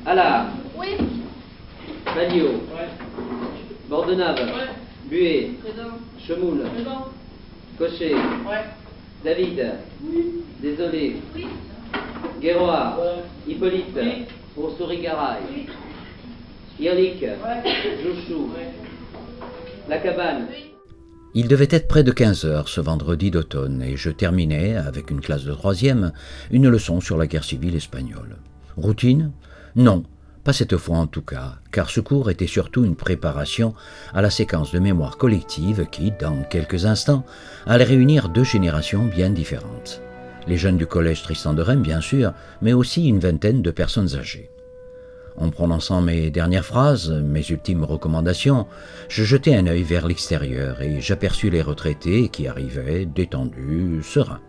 Allard. Oui. Magnot. Ouais. Bordenave. Ouais. Buet. Présent. Chemoul. Présent. Cochet. Ouais. David. Désolé. Oui. Guéroard. Ouais. Hippolyte. Oui. Oursouri-Garay. Oui. Irlic. Ouais. Jouchou. Ouais. La Cabane. Oui. Il devait être près de 15 heures ce vendredi d'automne et je terminais, avec une classe de 3e, une leçon sur la guerre civile espagnole. Routine ? Non, pas cette fois en tout cas, car ce cours était surtout une préparation à la séquence de mémoire collective qui, dans quelques instants, allait réunir deux générations bien différentes. Les jeunes du collège Tristan de Reims, bien sûr, mais aussi une vingtaine de personnes âgées. En prononçant mes dernières phrases, mes ultimes recommandations, je jetai un œil vers l'extérieur et j'aperçus les retraités qui arrivaient, détendus, sereins.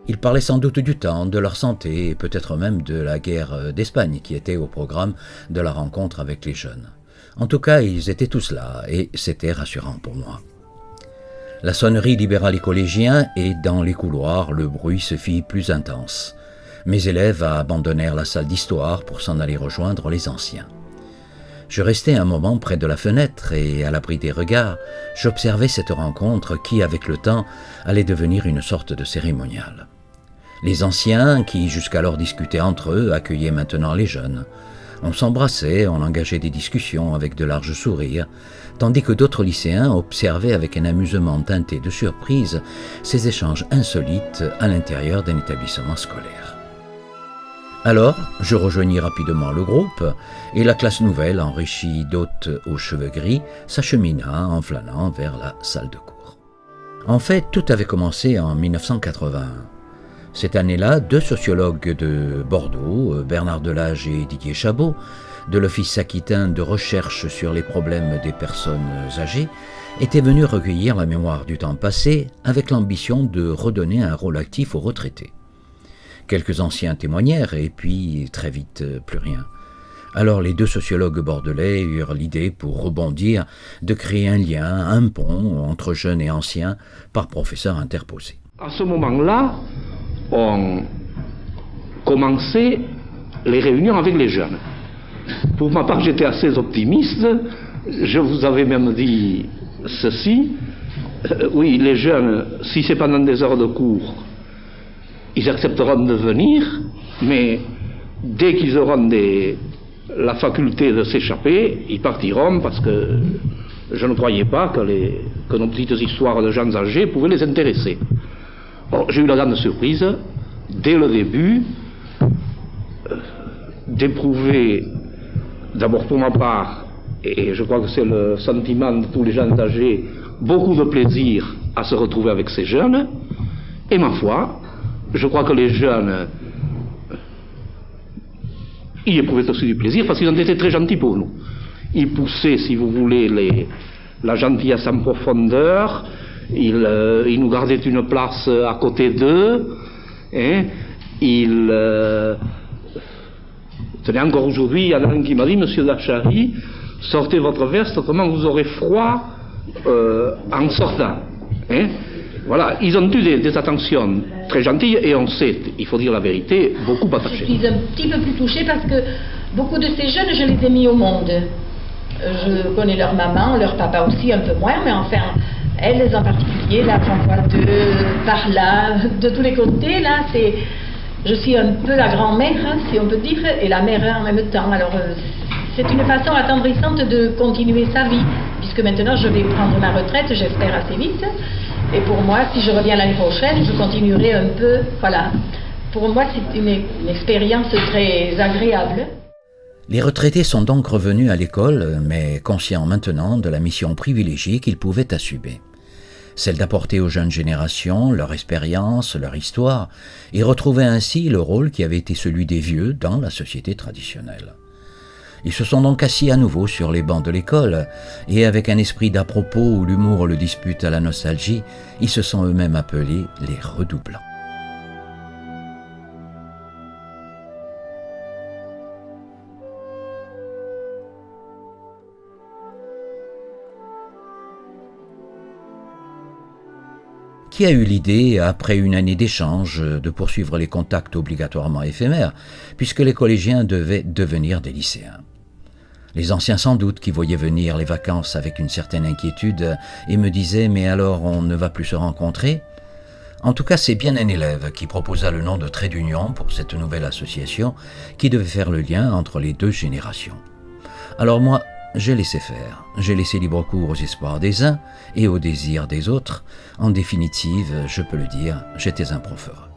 Ils parlaient sans doute du temps, de leur santé et peut-être même de la guerre d'Espagne qui était au programme de la rencontre avec les jeunes. En tout cas, ils étaient tous là et c'était rassurant pour moi. La sonnerie libéra les collégiens et dans les couloirs, le bruit se fit plus intense. Mes élèves abandonnèrent la salle d'histoire pour s'en aller rejoindre les anciens. Je restai un moment près de la fenêtre et, à l'abri des regards, j'observais cette rencontre qui, avec le temps, allait devenir une sorte de cérémonial. Les anciens, qui jusqu'alors discutaient entre eux, accueillaient maintenant les jeunes. On s'embrassait, on engageait des discussions avec de larges sourires, tandis que d'autres lycéens observaient avec un amusement teinté de surprise ces échanges insolites à l'intérieur d'un établissement scolaire. Alors, je rejoignis rapidement le groupe et la classe nouvelle, enrichie d'hôtes aux cheveux gris, s'achemina en flânant vers la salle de cours. En fait, tout avait commencé en 1981. Cette année-là, deux sociologues de Bordeaux, Bernard Delage et Didier Chabot, de l'Office aquitain de recherche sur les problèmes des personnes âgées, étaient venus recueillir la mémoire du temps passé avec l'ambition de redonner un rôle actif aux retraités. Quelques anciens témoignèrent et puis, très vite, plus rien. Alors les deux sociologues bordelais eurent l'idée, pour rebondir, de créer un lien, un pont entre jeunes et anciens par professeur interposé. À ce moment-là, on commençait les réunions avec les jeunes. Pour ma part, j'étais assez optimiste. Je vous avais même dit ceci. Oui, les jeunes, si c'est pendant des heures de cours, ils accepteront de venir, mais dès qu'ils auront la faculté de s'échapper, ils partiront parce que je ne croyais pas que nos petites histoires de gens âgés pouvaient les intéresser. Bon, j'ai eu la grande surprise, dès le début, d'éprouver, d'abord pour ma part, et je crois que c'est le sentiment de tous les gens âgés, beaucoup de plaisir à se retrouver avec ces jeunes, et ma foi, je crois que les jeunes y éprouvaient aussi du plaisir parce qu'ils ont été très gentils pour nous. Ils poussaient, si vous voulez, la gentillesse en profondeur. Ils nous gardaient une place à côté d'eux. Hein. Tenez, encore aujourd'hui, il y en a un qui m'a dit, Monsieur Lachary, sortez votre veste, autrement vous aurez froid en sortant. Hein. Voilà, ils ont eu des attentions très gentilles et on s'est, il faut dire la vérité, beaucoup attachés. Je suis un petit peu plus touchée parce que beaucoup de ces jeunes, je les ai mis au monde. Je connais leur maman, leur papa aussi un peu moins, mais enfin, elles en particulier, là, j'en vois deux par là, de tous les côtés, là, je suis un peu la grand-mère, hein, si on peut dire, et la mère en même temps. Alors, c'est une façon attendrissante de continuer sa vie, puisque maintenant je vais prendre ma retraite, j'espère assez vite. Et pour moi, si je reviens l'année prochaine, je continuerai un peu, voilà. Pour moi, c'est une expérience très agréable. Les retraités sont donc revenus à l'école, mais conscients maintenant de la mission privilégiée qu'ils pouvaient assumer. Celle d'apporter aux jeunes générations leur expérience, leur histoire, et retrouver ainsi le rôle qui avait été celui des vieux dans la société traditionnelle. Ils se sont donc assis à nouveau sur les bancs de l'école, et avec un esprit d'à-propos où l'humour le dispute à la nostalgie, ils se sont eux-mêmes appelés les redoublants. Qui a eu l'idée, après une année d'échange, de poursuivre les contacts obligatoirement éphémères, puisque les collégiens devaient devenir des lycéens? Les anciens sans doute, qui voyaient venir les vacances avec une certaine inquiétude et me disaient « mais alors on ne va plus se rencontrer ?» En tout cas, c'est bien un élève qui proposa le nom de Trait d'Union pour cette nouvelle association qui devait faire le lien entre les deux générations. Alors moi, j'ai laissé faire, j'ai laissé libre cours aux espoirs des uns et aux désirs des autres. En définitive, je peux le dire, j'étais un prof heureux.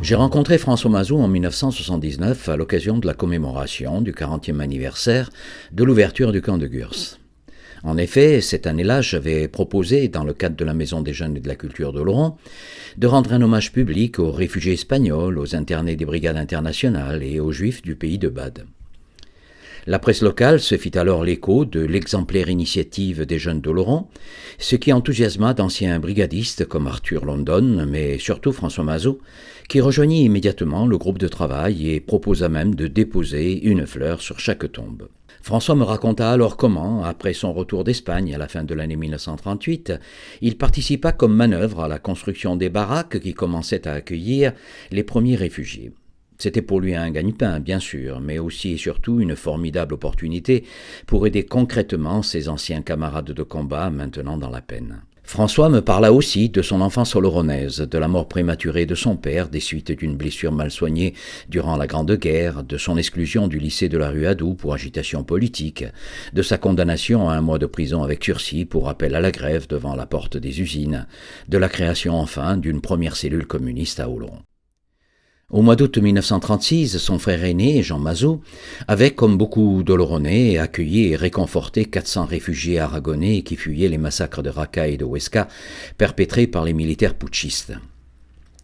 J'ai rencontré François Mazou en 1979 à l'occasion de la commémoration du 40e anniversaire de l'ouverture du camp de Gurs. En effet, cette année-là, j'avais proposé, dans le cadre de la Maison des Jeunes et de la Culture d'Oloron, de rendre un hommage public aux réfugiés espagnols, aux internés des brigades internationales et aux juifs du pays de Bade. La presse locale se fit alors l'écho de l'exemplaire initiative des jeunes d'Oloron, ce qui enthousiasma d'anciens brigadistes comme Arthur London, mais surtout François Mazou, qui rejoignit immédiatement le groupe de travail et proposa même de déposer une fleur sur chaque tombe. François me raconta alors comment, après son retour d'Espagne à la fin de l'année 1938, il participa comme manœuvre à la construction des baraques qui commençaient à accueillir les premiers réfugiés. C'était pour lui un gagne-pain, bien sûr, mais aussi et surtout une formidable opportunité pour aider concrètement ses anciens camarades de combat maintenant dans la peine. François me parla aussi de son enfance oloronnaise, de la mort prématurée de son père des suites d'une blessure mal soignée durant la Grande Guerre, de son exclusion du lycée de la rue Adoux pour agitation politique, de sa condamnation à 1 mois de prison avec sursis pour appel à la grève devant la porte des usines, de la création enfin d'une première cellule communiste à Oloron. Au mois d'août 1936, son frère aîné, Jean Mazou, avait, comme beaucoup d'Oloronnais, accueilli et réconforté 400 réfugiés aragonais qui fuyaient les massacres de Raca et de Huesca perpétrés par les militaires putschistes.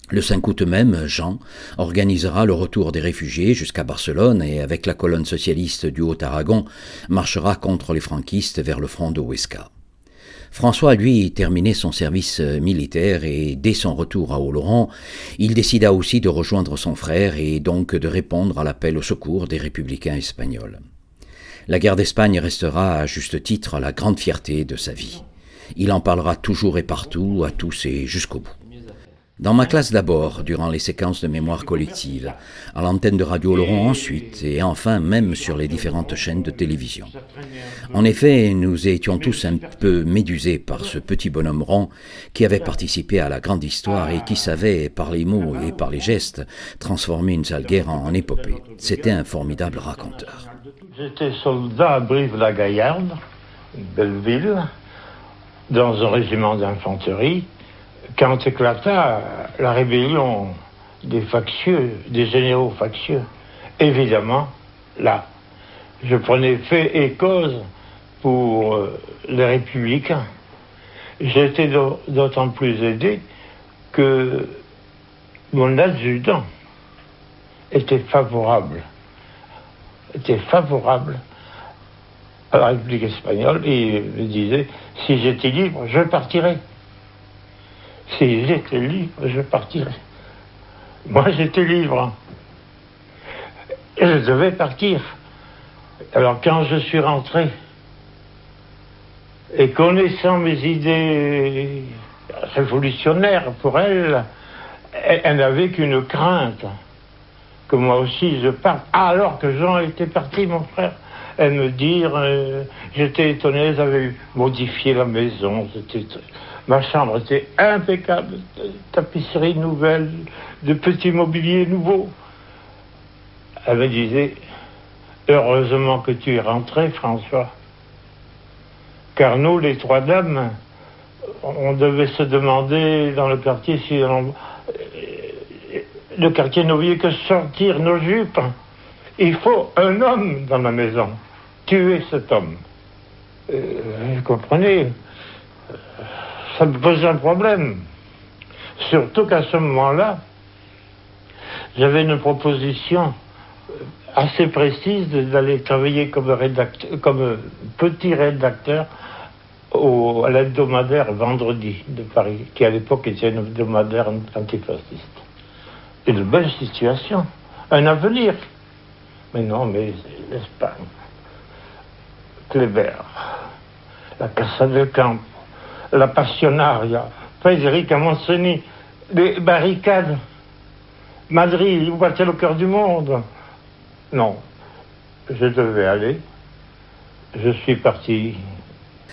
Le 5 août même, Jean organisera le retour des réfugiés jusqu'à Barcelone et, avec la colonne socialiste du Haut-Aragon, marchera contre les franquistes vers le front de Huesca. François, lui, terminait son service militaire et, dès son retour à Oloron, il décida aussi de rejoindre son frère et donc de répondre à l'appel au secours des républicains espagnols. La guerre d'Espagne restera, à juste titre, la grande fierté de sa vie. Il en parlera toujours et partout, à tous et jusqu'au bout. Dans ma classe d'abord, durant les séquences de mémoire collective, à l'antenne de Radio Oloron ensuite, et enfin même sur les différentes chaînes de télévision. En effet, nous étions tous un peu médusés par ce petit bonhomme rond qui avait participé à la grande histoire et qui savait, par les mots et par les gestes, transformer une sale guerre en épopée. C'était un formidable raconteur. J'étais soldat à Brive-la-Gaillarde, une belle ville, dans un régiment d'infanterie, quand éclata la rébellion des factieux, des généraux factieux. Évidemment, là, je prenais fait et cause pour les républicains. J'étais d'autant plus aidé que mon adjudant était favorable à la République espagnole et il me disait, si j'étais libre, je partirais. Si j'étais libre, je partirais. Moi, j'étais libre. Et je devais partir. Alors, quand je suis rentré, et connaissant mes idées révolutionnaires pour elle, elle n'avait qu'une crainte, que moi aussi je parte. Alors que Jean était parti, mon frère, elle me dit, j'étais étonné, elle avait modifié la maison, ma chambre était impeccable, tapisserie nouvelle, de petits mobiliers nouveaux. Elle me disait, heureusement que tu es rentré, François. Car nous, les trois dames, Le quartier n'oubliait que sortir nos jupes. Il faut un homme dans la maison. Tuer cet homme. Vous comprenez, ça me posait un problème. Surtout qu'à ce moment-là, j'avais une proposition assez précise d'aller travailler comme petit rédacteur à l'hebdomadaire Vendredi de Paris, qui à l'époque était un hebdomadaire antifasciste. Une belle situation, un avenir. Mais non, mais l'Espagne, Kléber, la Casa del Campo, la Passionaria, Federica Montseny, les barricades, Madrid, vous partez au cœur du monde. Non, je devais aller. Je suis parti.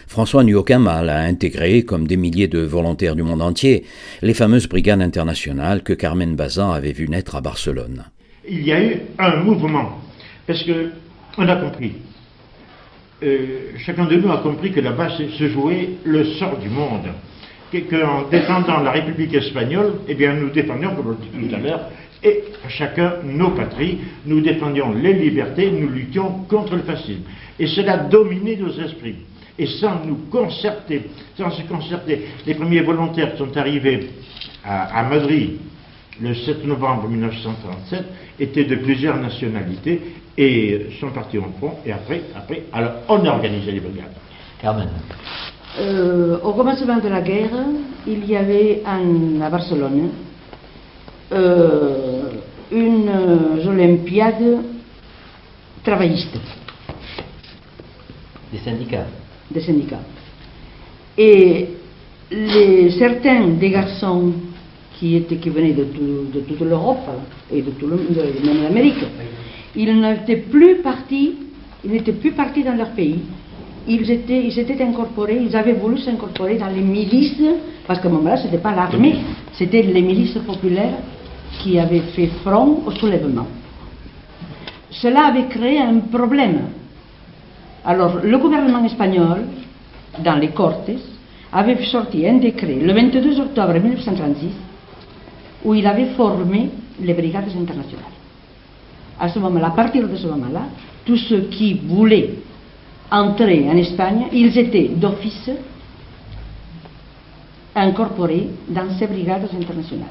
François n'eut aucun mal à intégrer, comme des milliers de volontaires du monde entier, les fameuses brigades internationales que Carmen Bazan avait vu naître à Barcelone. Il y a eu un mouvement, parce qu'on a compris. Chacun de nous a compris que là-bas se jouait le sort du monde. Qu'en défendant la République espagnole, eh bien nous défendions, comme je l'ai dit tout à l'heure, et chacun nos patries, nous défendions les libertés, nous luttions contre le fascisme. Et cela dominait nos esprits. Et sans nous concerter, sans se concerter, les premiers volontaires sont arrivés à Madrid le 7 novembre 1937, étaient de plusieurs nationalités et sont partis en front. Et après, alors on a organisé les brigades. Carmen. Au commencement de la guerre, il y avait à Barcelone une olympiade travailliste. Des syndicats. Des syndicats. Et certains des garçons qui venaient de toute l'Europe et de même l'Amérique, ils n'étaient plus partis dans leur pays. Ils s'étaient incorporés, ils avaient voulu s'incorporer dans les milices, parce qu'à ce moment-là, ce n'était pas l'armée, c'était les milices populaires qui avaient fait front au soulèvement. Cela avait créé un problème. Alors, le gouvernement espagnol, dans les Cortes, avait sorti un décret le 22 octobre 1936 où il avait formé les brigades internationales. À ce moment-là, à partir de ce moment-là, tous ceux qui voulaient entrer en Espagne, ils étaient d'office incorporés dans ces brigades internationales.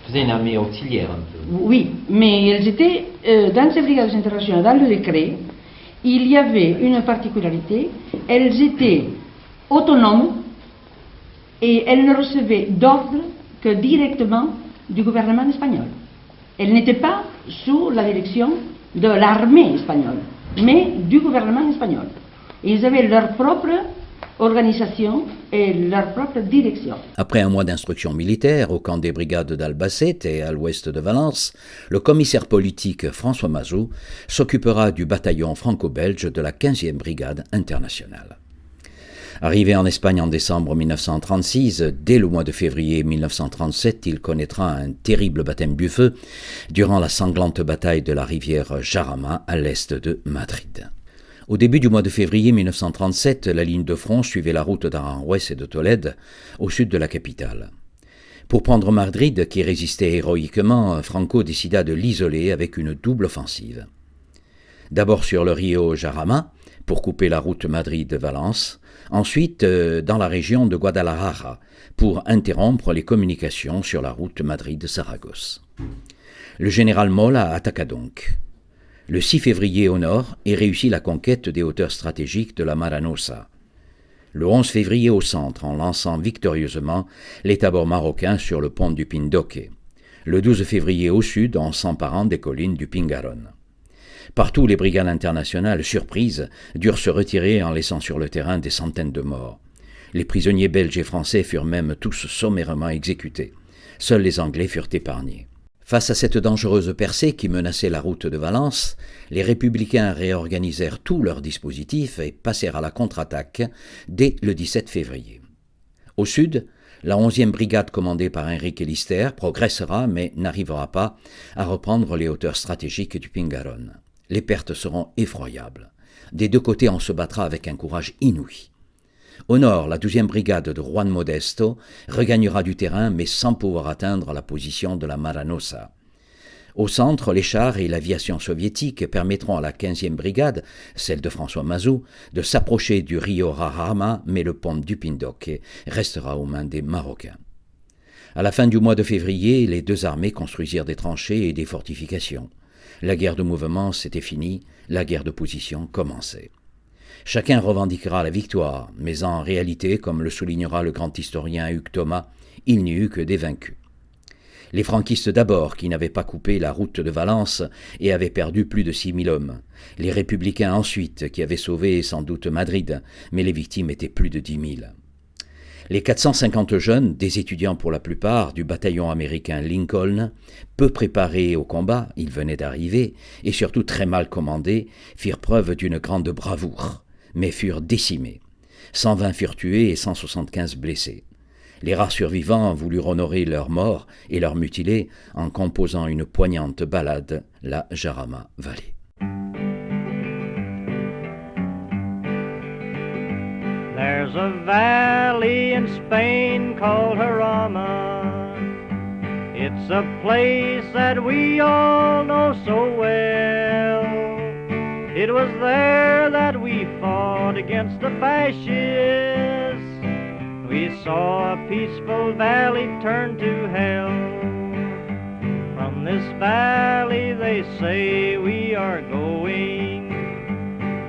C'était une armée auxiliaire un peu. Oui, mais ils étaient dans ces brigades internationales, dans le décret, il y avait une particularité, elles étaient autonomes et elles ne recevaient d'ordre que directement du gouvernement espagnol. Elles n'étaient pas sous la direction de l'armée espagnole, mais du gouvernement espagnol. Ils avaient leur propre organisation et leur propre direction. Après un mois d'instruction militaire au camp des brigades d'Albacete et à l'ouest de Valence, le commissaire politique François Mazou s'occupera du bataillon franco-belge de la 15e brigade internationale. Arrivé en Espagne en décembre 1936, dès le mois de février 1937, il connaîtra un terrible baptême du feu durant la sanglante bataille de la rivière Jarama à l'est de Madrid. Au début du mois de février 1937, la ligne de front suivait la route d'Aranjuez et de Tolède, au sud de la capitale. Pour prendre Madrid, qui résistait héroïquement, Franco décida de l'isoler avec une double offensive. D'abord sur le rio Jarama, pour couper la route Madrid-Valence, ensuite dans la région de Guadalajara, pour interrompre les communications sur la route Madrid-Saragosse. Le général Mola attaqua donc. Le 6 février au nord et réussit la conquête des hauteurs stratégiques de la Maranosa. Le 11 février au centre en lançant victorieusement les tabords marocains sur le pont du Pindoque. Le 12 février au sud en s'emparant des collines du Pingarón. Partout, les brigades internationales, surprises, durent se retirer en laissant sur le terrain des centaines de morts. Les prisonniers belges et français furent même tous sommairement exécutés. Seuls les Anglais furent épargnés. Face à cette dangereuse percée qui menaçait la route de Valence, les républicains réorganisèrent tout leur dispositif et passèrent à la contre-attaque dès le 17 février. Au sud, la 11e brigade commandée par Enrique Lister progressera mais n'arrivera pas à reprendre les hauteurs stratégiques du Pingarón. Les pertes seront effroyables. Des deux côtés, on se battra avec un courage inouï. Au nord, la 12e brigade de Juan Modesto regagnera du terrain mais sans pouvoir atteindre la position de la Maranosa. Au centre, les chars et l'aviation soviétique permettront à la 15e brigade, celle de François Mazou, de s'approcher du Rio Jarama, mais le pont du Pindoque restera aux mains des Marocains. À la fin du mois de février, les deux armées construisirent des tranchées et des fortifications. La guerre de mouvement, c'était fini, la guerre de position commençait. Chacun revendiquera la victoire, mais en réalité, comme le soulignera le grand historien Hugues Thomas, il n'y eut que des vaincus. Les franquistes d'abord, qui n'avaient pas coupé la route de Valence et avaient perdu plus de 6000 hommes. Les républicains ensuite, qui avaient sauvé sans doute Madrid, mais les victimes étaient plus de 10 000. Les 450 jeunes, des étudiants pour la plupart, du bataillon américain Lincoln, peu préparés au combat, ils venaient d'arriver, et surtout très mal commandés, firent preuve d'une grande bravoure, mais furent décimés. 120 furent tués et 175 blessés. Les rares survivants voulurent honorer leurs morts et leurs mutilés en composant une poignante ballade, la Jarama Valley. There's a valley in Spain called Jarama. It's a place that we all know so well. It was there that we fought against the fascists. We saw a peaceful valley turn to hell. From this valley they say we are going,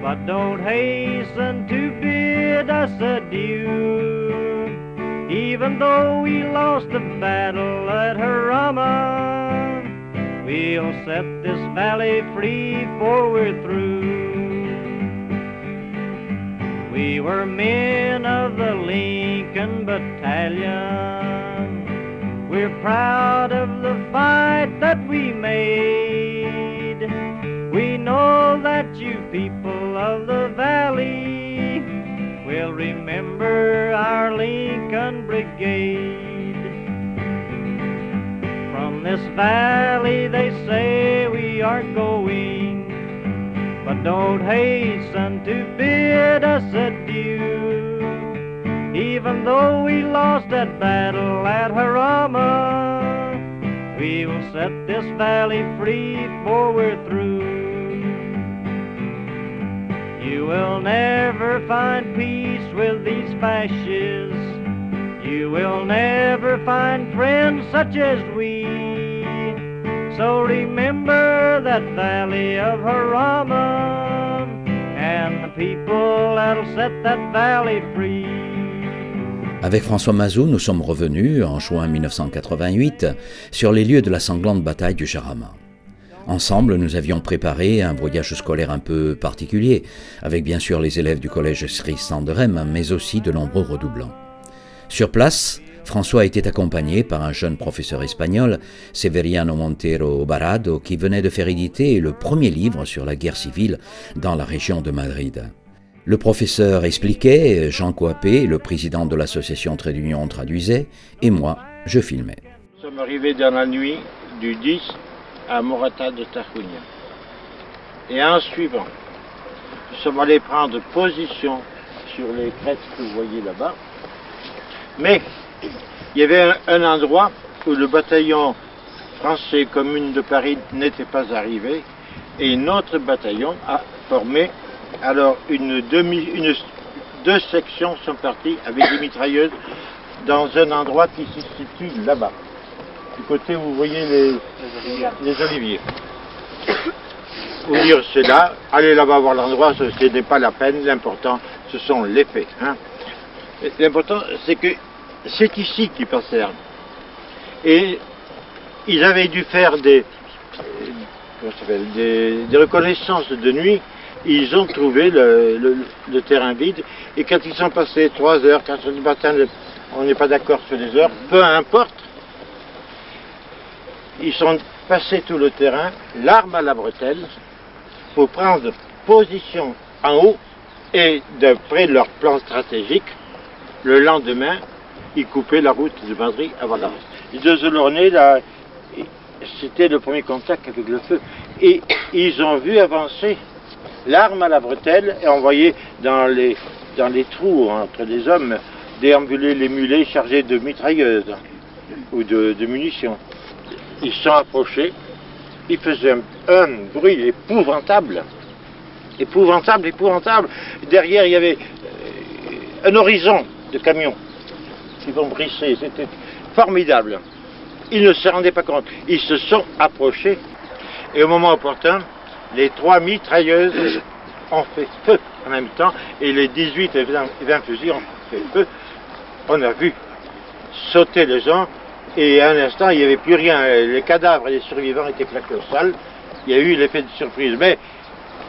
but don't hasten to bid us adieu. Even though we lost the battle at Jarama, we'll set this valley free before we're through. We were men of the Lincoln Battalion. We're proud of the fight that we made. We know that you people of the valley will remember our Lincoln Brigade. From this valley they say we are going, but don't hasten to bid us adieu. Even though we lost that battle at Jarama, we will set this valley free before we're through. You will never find peace with these fascists. You will never find friends such as we. So remember that valley of Jarama and the people that'll set that valley free. Avec François Mazou, nous sommes revenus, en juin 1988, sur les lieux de la sanglante bataille du Jarama. Ensemble, nous avions préparé un voyage scolaire un peu particulier, avec bien sûr les élèves du collège Tristan de Rheims, mais aussi de nombreux redoublants. Sur place, François était accompagné par un jeune professeur espagnol, Severiano Montero Barado, qui venait de faire éditer le premier livre sur la guerre civile dans la région de Madrid. Le professeur expliquait, Jean Coapé, le président de l'association Trait d'Union, traduisait, et moi, je filmais. Nous sommes arrivés dans la nuit du 10 à Morata de Tajuña. Et en suivant, nous sommes allés prendre position sur les crêtes que vous voyez là-bas. Mais il y avait un endroit où le bataillon français commune de Paris n'était pas arrivé et notre bataillon a formé. Alors deux sections sont parties avec des mitrailleuses dans un endroit qui se situe là-bas, du côté où vous voyez les oliviers. Vous dire c'est là, allez là-bas voir l'endroit, ce n'est pas la peine, l'important ce sont les faits. Hein. L'important c'est que c'est ici qu'ils passèrent. Et ils avaient dû faire des reconnaissances de nuit. Ils ont trouvé le terrain vide. Et quand ils sont passés 3 heures, 4 heures du matin, on n'est pas d'accord sur les heures, peu importe. Ils sont passés tout le terrain, l'arme à la bretelle, pour prendre position en haut. Et d'après leur plan stratégique, le lendemain, ils coupaient la route de Madrid à Valence. Les deux Olornais, là, c'était le premier contact avec le feu. Et ils ont vu avancer l'arme à la bretelle et on voyait dans les trous entre les hommes déambuler les mulets chargés de mitrailleuses ou de munitions. Ils se sont approchés il faisait un bruit épouvantable. Épouvantable, épouvantable. Derrière, il y avait un horizon de camions qui vont brisser. C'était formidable. Ils ne se rendaient pas compte. Ils se sont approchés. Et au moment opportun, les 3 mitrailleuses ont fait feu en même temps. Et les 18 et 20 fusils ont fait feu. On a vu sauter les gens. Et à un instant, il n'y avait plus rien. Les cadavres et les survivants étaient plaqués au sol. Il y a eu l'effet de surprise. Mais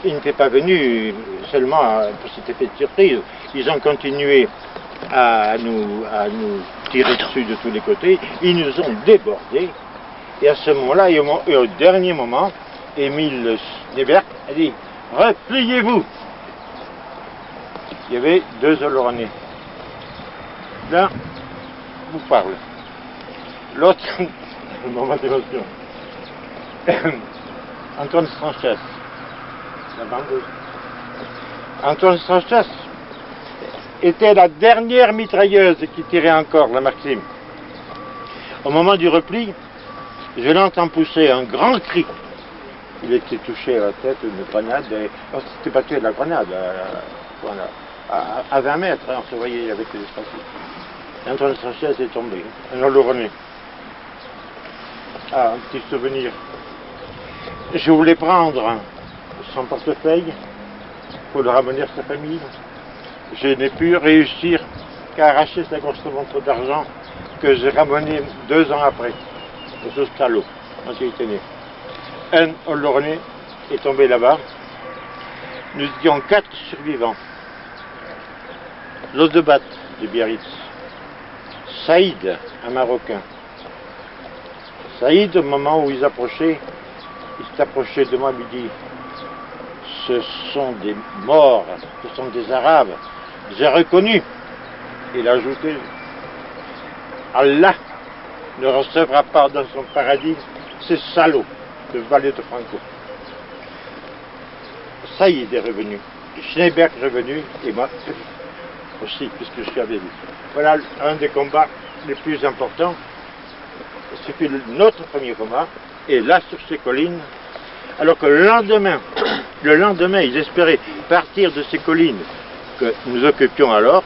ils n'étaient pas venus seulement pour cet effet de surprise. Ils ont continué à nous tirer dessus de tous les côtés. Ils nous ont débordés. Et à ce moment-là, et au dernier moment, Émile Schneeberg a dit « Repliez-vous !» Il y avait 2 Olornais. L'un vous parle. L'autre, un moment d'émotion. Antoine Sanchez. La bandeuse. Antoine Sanchez était la dernière mitrailleuse qui tirait encore la Maxime. Au moment du repli, je l'entends pousser un grand cri. Il était touché à la tête d'une grenade. On s'était battu de la grenade à 20 mètres. On se voyait avec les espaces. Antoine Sanchez est tombé. Un Oloronais. Ah, un petit souvenir. Je voulais prendre son portefeuille pour le ramener à sa famille. Je n'ai pu réussir qu'à arracher sa grosse montre d'argent que j'ai ramenée 2 ans après, au Stallo, quand il était né. Un Oloronais est tombé là-bas. Nous étions 4 survivants. L'Odebat de Biarritz. Saïd, un Marocain. Saïd, au moment où ils approchaient, il s'est approché de moi et me dit « Ce sont des morts, ce sont des Arabes. » J'ai reconnu. Il a ajouté « Allah ne recevra pas dans son paradis ces salauds de Valle de Franco. » Saïd est revenu. Schneeberg est revenu et moi aussi, puisque je suis avec lui. Voilà un des combats les plus importants. C'était notre premier combat. Et là, sur ces collines, alors que le lendemain, ils espéraient partir de ces collines que nous occupions alors.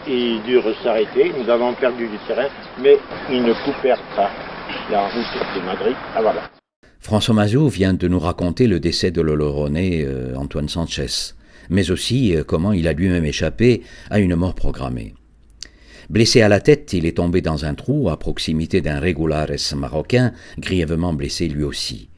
Ils durent s'arrêter, nous avons perdu du terrain, mais ils ne coupèrent pas la route de Madrid à Valence. François Mazeaud vient de nous raconter le décès de l'Oloronais Antoine Sanchez, mais aussi comment il a lui-même échappé à une mort programmée. Blessé à la tête, il est tombé dans un trou à proximité d'un regulares marocain, grièvement blessé lui aussi.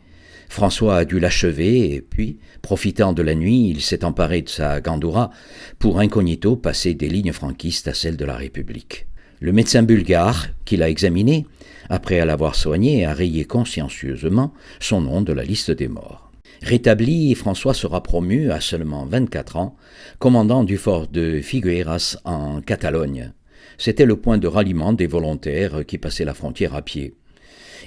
François a dû l'achever et puis, profitant de la nuit, il s'est emparé de sa gandoura pour incognito passer des lignes franquistes à celles de la République. Le médecin bulgare qui l'a examiné, après l'avoir soigné, a rayé consciencieusement son nom de la liste des morts. Rétabli, François sera promu à seulement 24 ans, commandant du fort de Figueras en Catalogne. C'était le point de ralliement des volontaires qui passaient la frontière à pied.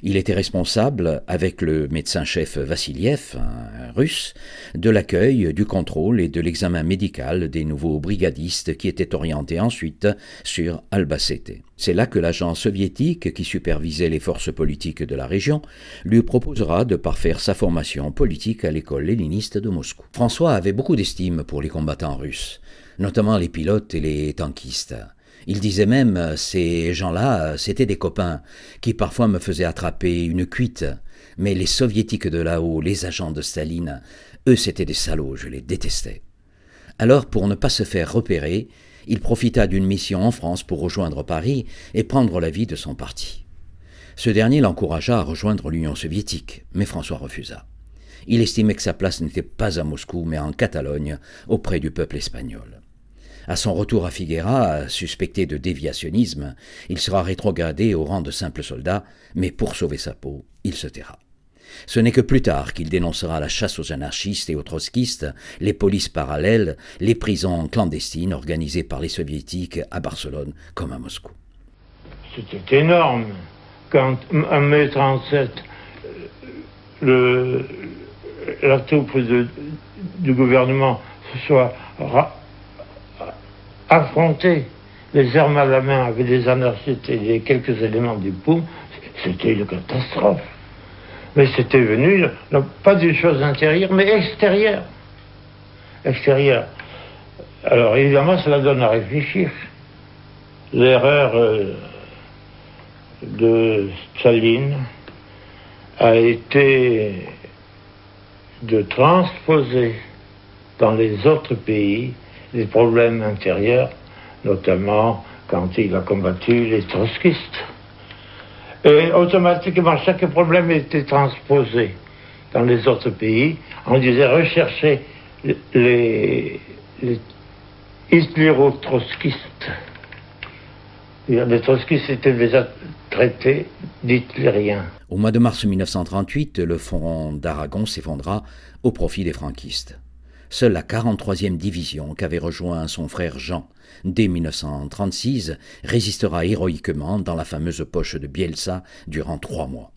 Il était responsable, avec le médecin-chef Vassiliev, un russe, de l'accueil, du contrôle et de l'examen médical des nouveaux brigadistes qui étaient orientés ensuite sur Albacete. C'est là que l'agent soviétique qui supervisait les forces politiques de la région lui proposera de parfaire sa formation politique à l'école léniniste de Moscou. François avait beaucoup d'estime pour les combattants russes, notamment les pilotes et les tankistes. Il disait même, ces gens-là, c'étaient des copains qui parfois me faisaient attraper une cuite. Mais les soviétiques de là-haut, les agents de Staline, eux c'étaient des salauds, je les détestais. Alors, pour ne pas se faire repérer, il profita d'une mission en France pour rejoindre Paris et prendre la vie de son parti. Ce dernier l'encouragea à rejoindre l'Union soviétique, mais François refusa. Il estimait que sa place n'était pas à Moscou, mais en Catalogne, auprès du peuple espagnol. À son retour à Figueras, suspecté de déviationnisme, il sera rétrogradé au rang de simple soldat, mais pour sauver sa peau, il se taira. Ce n'est que plus tard qu'il dénoncera la chasse aux anarchistes et aux trotskistes, les polices parallèles, les prisons clandestines organisées par les soviétiques à Barcelone comme à Moscou. C'était énorme. Quand en mai 1937, la troupe du gouvernement se soit affronter les armes à la main avec des anarchistes et quelques éléments du POUM, c'était une catastrophe. Mais c'était venu, non, pas d'une chose intérieure, mais extérieure. Extérieure. Alors évidemment, cela donne à réfléchir. L'erreur de Staline a été de transposer dans les autres pays les problèmes intérieurs, notamment quand il a combattu les trotskistes. Et automatiquement, chaque problème était transposé dans les autres pays. On disait rechercher les hitléro-trotskistes. Les trotskistes étaient déjà traités d'hitlériens. Au mois de mars 1938, le front d'Aragon s'effondra au profit des franquistes. Seule la 43e division, qu'avait rejoint son frère Jean dès 1936, résistera héroïquement dans la fameuse poche de Bielsa durant 3 mois.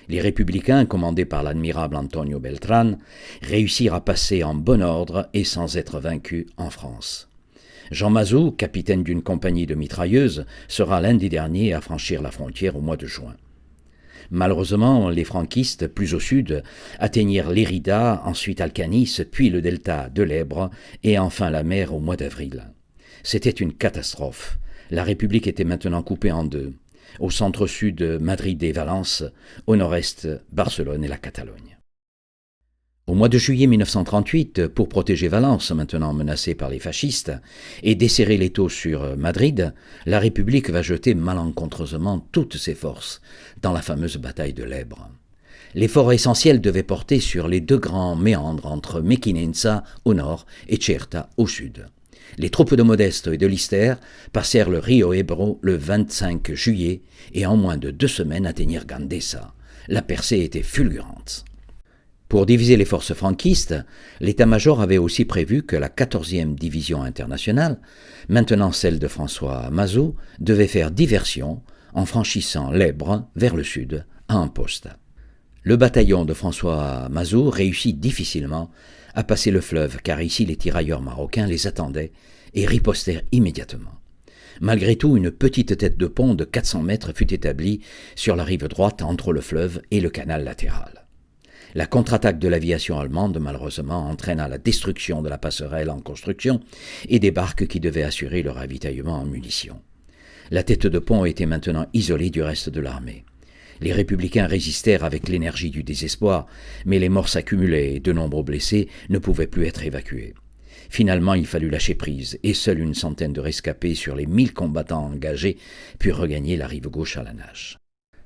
Les républicains, commandés par l'admirable Antonio Beltrán, réussirent à passer en bon ordre et sans être vaincus en France. Jean Mazot, capitaine d'une compagnie de mitrailleuses, sera l'un des derniers à franchir la frontière au mois de juin. Malheureusement, les franquistes, plus au sud, atteignirent Lérida, ensuite Alcanis, puis le delta de l'Èbre et enfin la mer au mois d'avril. C'était une catastrophe. La République était maintenant coupée en deux. Au centre-sud, Madrid et Valence, au nord-est, Barcelone et la Catalogne. Au mois de juillet 1938, pour protéger Valence, maintenant menacée par les fascistes, et desserrer l'étau sur Madrid, la République va jeter malencontreusement toutes ses forces dans la fameuse bataille de l'Èbre. L'effort essentiel devait porter sur les 2 grands méandres entre Mequinenza au nord et Certa au sud. Les troupes de Modesto et de Lister passèrent le Rio Ebro le 25 juillet et en moins de 2 semaines atteignirent Gandesa. La percée était fulgurante. Pour diviser les forces franquistes, l'état-major avait aussi prévu que la 14e division internationale, maintenant celle de François Mazot, devait faire diversion en franchissant l'Èbre vers le sud à Amposta. Le bataillon de François Mazot réussit difficilement à passer le fleuve car ici les tirailleurs marocains les attendaient et ripostèrent immédiatement. Malgré tout, une petite tête de pont de 400 mètres fut établie sur la rive droite entre le fleuve et le canal latéral. La contre-attaque de l'aviation allemande, malheureusement, entraîna la destruction de la passerelle en construction et des barques qui devaient assurer le ravitaillement en munitions. La tête de pont était maintenant isolée du reste de l'armée. Les républicains résistèrent avec l'énergie du désespoir, mais les morts s'accumulaient et de nombreux blessés ne pouvaient plus être évacués. Finalement, il fallut lâcher prise et seule une centaine de rescapés sur les 1000 combattants engagés purent regagner la rive gauche à la nage.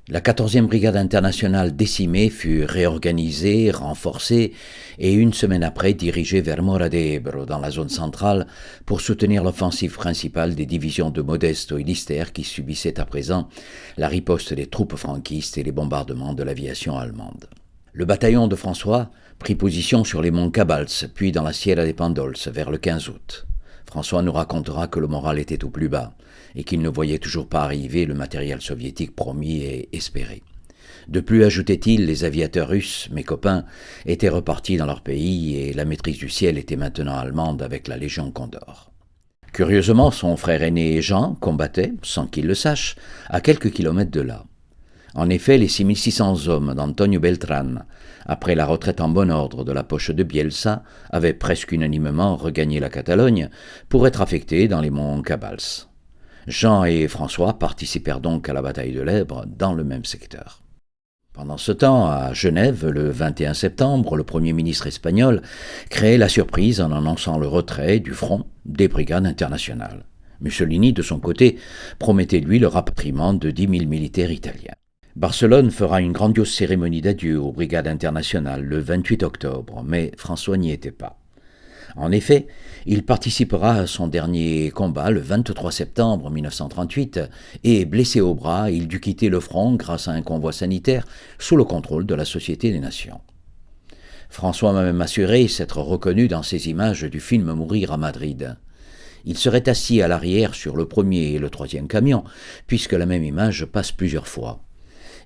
La 14e brigade internationale décimée fut réorganisée, renforcée et 1 semaine après dirigée vers Mora de Ebro dans la zone centrale pour soutenir l'offensive principale des divisions de Modesto et Lister qui subissaient à présent la riposte des troupes franquistes et les bombardements de l'aviation allemande. Le bataillon de François prit position sur les monts Cabals puis dans la Sierra de Pandols vers le 15 août. François nous racontera que le moral était au plus bas et qu'il ne voyait toujours pas arriver le matériel soviétique promis et espéré. De plus, ajoutait-il, les aviateurs russes, mes copains, étaient repartis dans leur pays et la maîtrise du ciel était maintenant allemande avec la Légion Condor. Curieusement, son frère aîné Jean combattait, sans qu'il le sache, à quelques kilomètres de là. En effet, les 6600 hommes d'Antonio Beltrán, après la retraite en bon ordre de la poche de Bielsa, avaient presque unanimement regagné la Catalogne pour être affectés dans les monts Cabals. Jean et François participèrent donc à la bataille de l'Èbre dans le même secteur. Pendant ce temps, à Genève, le 21 septembre, le Premier ministre espagnol créait la surprise en annonçant le retrait du front des brigades internationales. Mussolini, de son côté, promettait lui le rapatriement de 10 000 militaires italiens. Barcelone fera une grandiose cérémonie d'adieu aux brigades internationales le 28 octobre, mais François n'y était pas. En effet, il participera à son dernier combat le 23 septembre 1938 et, blessé au bras, il dut quitter le front grâce à un convoi sanitaire sous le contrôle de la Société des Nations. François m'a même assuré s'être reconnu dans ces images du film Mourir à Madrid. Il serait assis à l'arrière sur le premier et le troisième camion, puisque la même image passe plusieurs fois.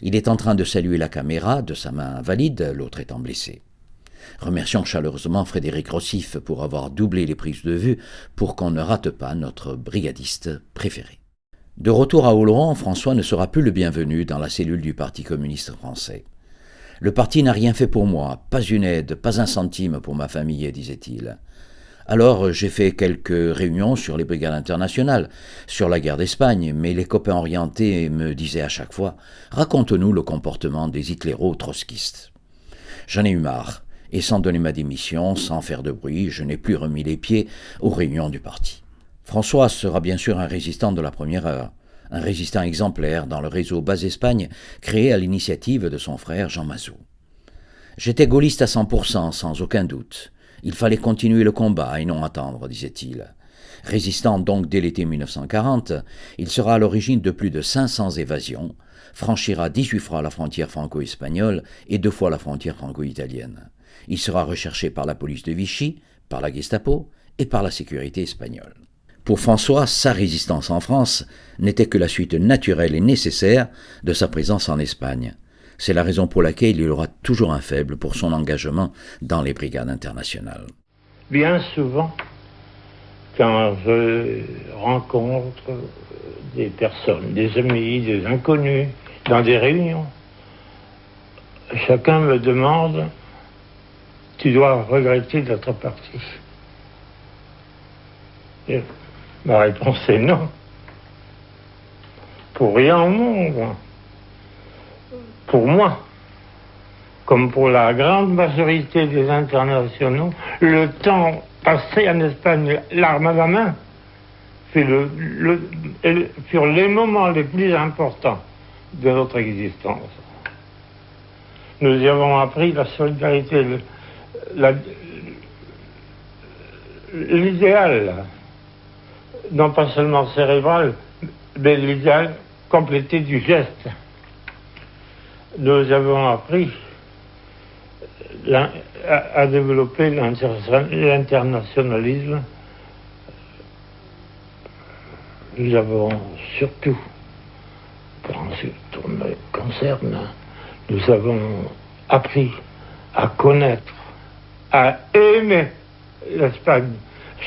Il est en train de saluer la caméra de sa main invalide, l'autre étant blessé. Remercions chaleureusement Frédéric Rossif pour avoir doublé les prises de vue pour qu'on ne rate pas notre brigadiste préféré. De retour à Oloron, François ne sera plus le bienvenu dans la cellule du Parti communiste français. Le parti n'a rien fait pour moi, pas une aide, pas un centime pour ma famille, disait-il. Alors j'ai fait quelques réunions sur les brigades internationales, sur la guerre d'Espagne, mais les copains orientés me disaient à chaque fois « Raconte-nous le comportement des hitléro-trotskistes ». J'en ai eu marre, et sans donner ma démission, sans faire de bruit, je n'ai plus remis les pieds aux réunions du parti. François sera bien sûr un résistant de la première heure, un résistant exemplaire dans le réseau Base Espagne créé à l'initiative de son frère Jean Mazot. J'étais gaulliste à 100%, sans aucun doute. Il fallait continuer le combat et non attendre, disait-il. Résistant donc dès l'été 1940, il sera à l'origine de plus de 500 évasions, franchira 18 fois la frontière franco-espagnole et 2 fois la frontière franco-italienne. Il sera recherché par la police de Vichy, par la Gestapo et par la sécurité espagnole. Pour François, sa résistance en France n'était que la suite naturelle et nécessaire de sa présence en Espagne. C'est la raison pour laquelle il aura toujours un faible pour son engagement dans les brigades internationales. Bien souvent, quand je rencontre des personnes, des amis, des inconnus, dans des réunions, chacun me demande « Tu dois regretter d'être parti ». Et ma réponse est non. Pour rien au monde. Pour moi, comme pour la grande majorité des internationaux, le temps passé en Espagne, l'arme à la main, furent les moments les plus importants de notre existence. Nous y avons appris la solidarité, l'idéal, non pas seulement cérébral, mais l'idéal complété du geste. Nous avons appris à développer l'internationalisme. Nous avons surtout, en ce qui me concerne, nous avons appris à connaître, à aimer l'Espagne.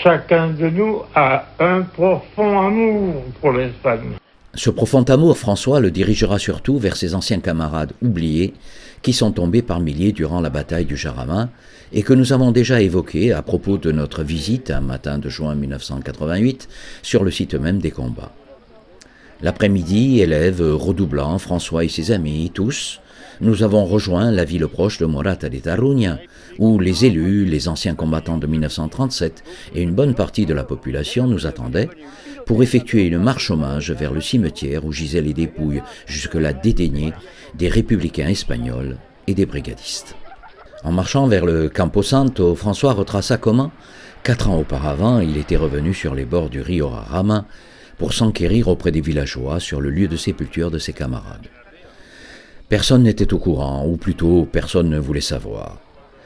Chacun de nous a un profond amour pour l'Espagne. Ce profond amour, François le dirigera surtout vers ses anciens camarades oubliés qui sont tombés par milliers durant la bataille du Jarama et que nous avons déjà évoqué à propos de notre visite un matin de juin 1988 sur le site même des combats. L'après-midi, élèves redoublants, François et ses amis, tous, nous avons rejoint la ville proche de Morata de Tarunya, où les élus, les anciens combattants de 1937 et une bonne partie de la population nous attendaient pour effectuer une marche hommage vers le cimetière où gisaient les dépouilles jusque-là dédaignées des républicains espagnols et des brigadistes. En marchant vers le Campo Santo, François retraça comment, 4 ans auparavant, il était revenu sur les bords du Rio Jarama pour s'enquérir auprès des villageois sur le lieu de sépulture de ses camarades. Personne n'était au courant, ou plutôt personne ne voulait savoir.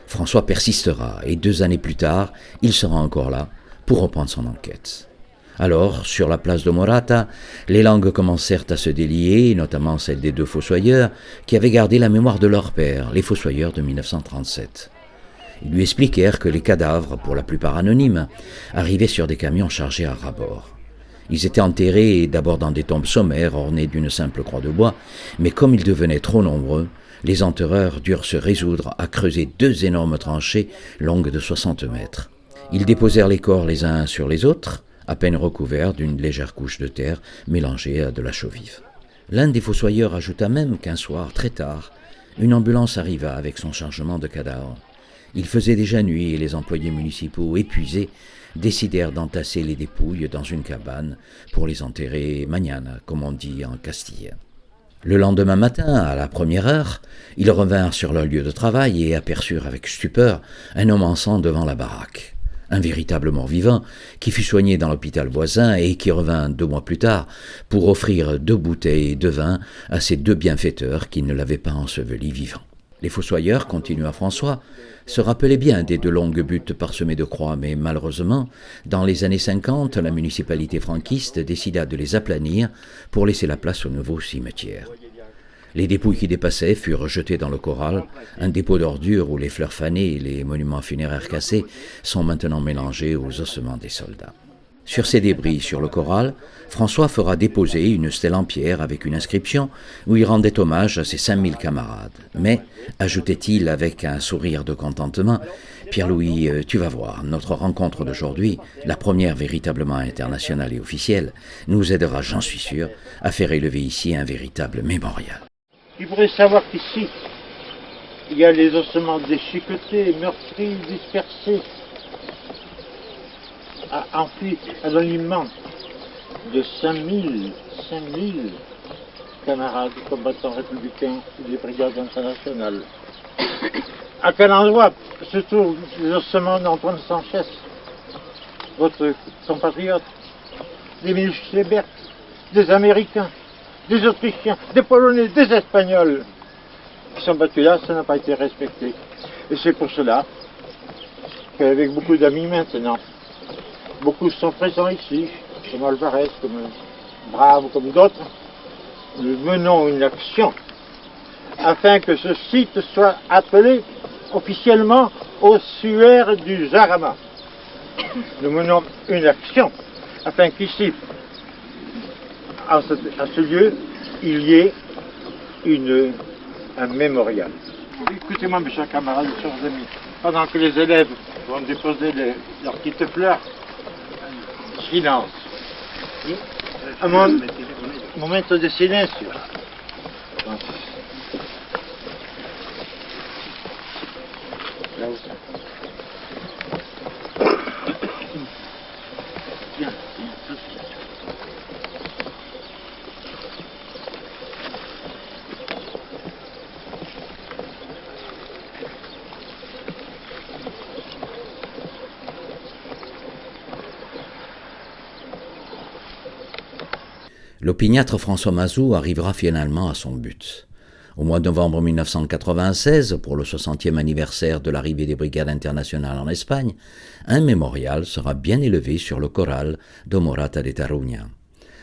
François persistera, et 2 années plus tard, il sera encore là pour reprendre son enquête. Alors, sur la place de Morata, les langues commencèrent à se délier, notamment celle des 2 fossoyeurs, qui avaient gardé la mémoire de leur père, les fossoyeurs de 1937. Ils lui expliquèrent que les cadavres, pour la plupart anonymes, arrivaient sur des camions chargés à ras-bord. Ils étaient enterrés d'abord dans des tombes sommaires ornées d'une simple croix de bois, mais comme ils devenaient trop nombreux, les enterreurs durent se résoudre à creuser 2 énormes tranchées longues de 60 mètres. Ils déposèrent les corps les uns sur les autres, à peine recouverts d'une légère couche de terre mélangée à de la chaux vive. L'un des fossoyeurs ajouta même qu'un soir, très tard, une ambulance arriva avec son chargement de cadavres. Il faisait déjà nuit et les employés municipaux, épuisés, décidèrent d'entasser les dépouilles dans une cabane pour les enterrer mañana, comme on dit en Castille. Le lendemain matin, à la première heure, ils revinrent sur leur lieu de travail et aperçurent avec stupeur un homme en sang devant la baraque. Un véritable mort-vivant qui fut soigné dans l'hôpital voisin et qui revint 2 mois plus tard pour offrir 2 bouteilles de vin à ces 2 bienfaiteurs qui ne l'avaient pas enseveli vivant. Les fossoyeurs, continua François, se rappelaient bien des 2 longues buttes parsemées de croix, mais malheureusement, dans les années 50, la municipalité franquiste décida de les aplanir pour laisser la place au nouveau cimetière. Les dépouilles qui dépassaient furent jetées dans le corral, un dépôt d'ordures où les fleurs fanées et les monuments funéraires cassés sont maintenant mélangés aux ossements des soldats. Sur ces débris sur le corral, François fera déposer une stèle en pierre avec une inscription où il rendait hommage à ses 5000 camarades. Mais, ajoutait-il avec un sourire de contentement, « Pierre-Louis, tu vas voir, notre rencontre d'aujourd'hui, la première véritablement internationale et officielle, nous aidera, j'en suis sûr, à faire élever ici un véritable mémorial. » Il faudrait savoir qu'ici, il y a les ossements déchiquetés, meurtris, dispersés, enfouis anonymement de 5000 camarades combattants républicains des brigades internationales. À quel endroit se trouvent les ossements d'Antoine Sanchez, votre compatriote, d'Émile Schleberg, des Américains, des Autrichiens, des Polonais, des Espagnols qui sont battus là, ça n'a pas été respecté. Et c'est pour cela qu'avec beaucoup d'amis maintenant, beaucoup sont présents ici, comme Alvarez, comme Brave, comme d'autres, nous menons une action afin que ce site soit appelé officiellement ossuaire du Jarama. Nous menons une action afin qu'ici, à ce lieu, il y ait un mémorial. Écoutez-moi, mes chers camarades, mes chers amis, pendant que les élèves vont déposer leurs petites fleurs, silence. Un moment de silence. Là où ça. Bien, tout de suite. L'opiniâtre François Mazou arrivera finalement à son but. Au mois de novembre 1996, pour le 60e anniversaire de l'arrivée des brigades internationales en Espagne, un mémorial sera bien élevé sur le corral de Morata de Tarunya.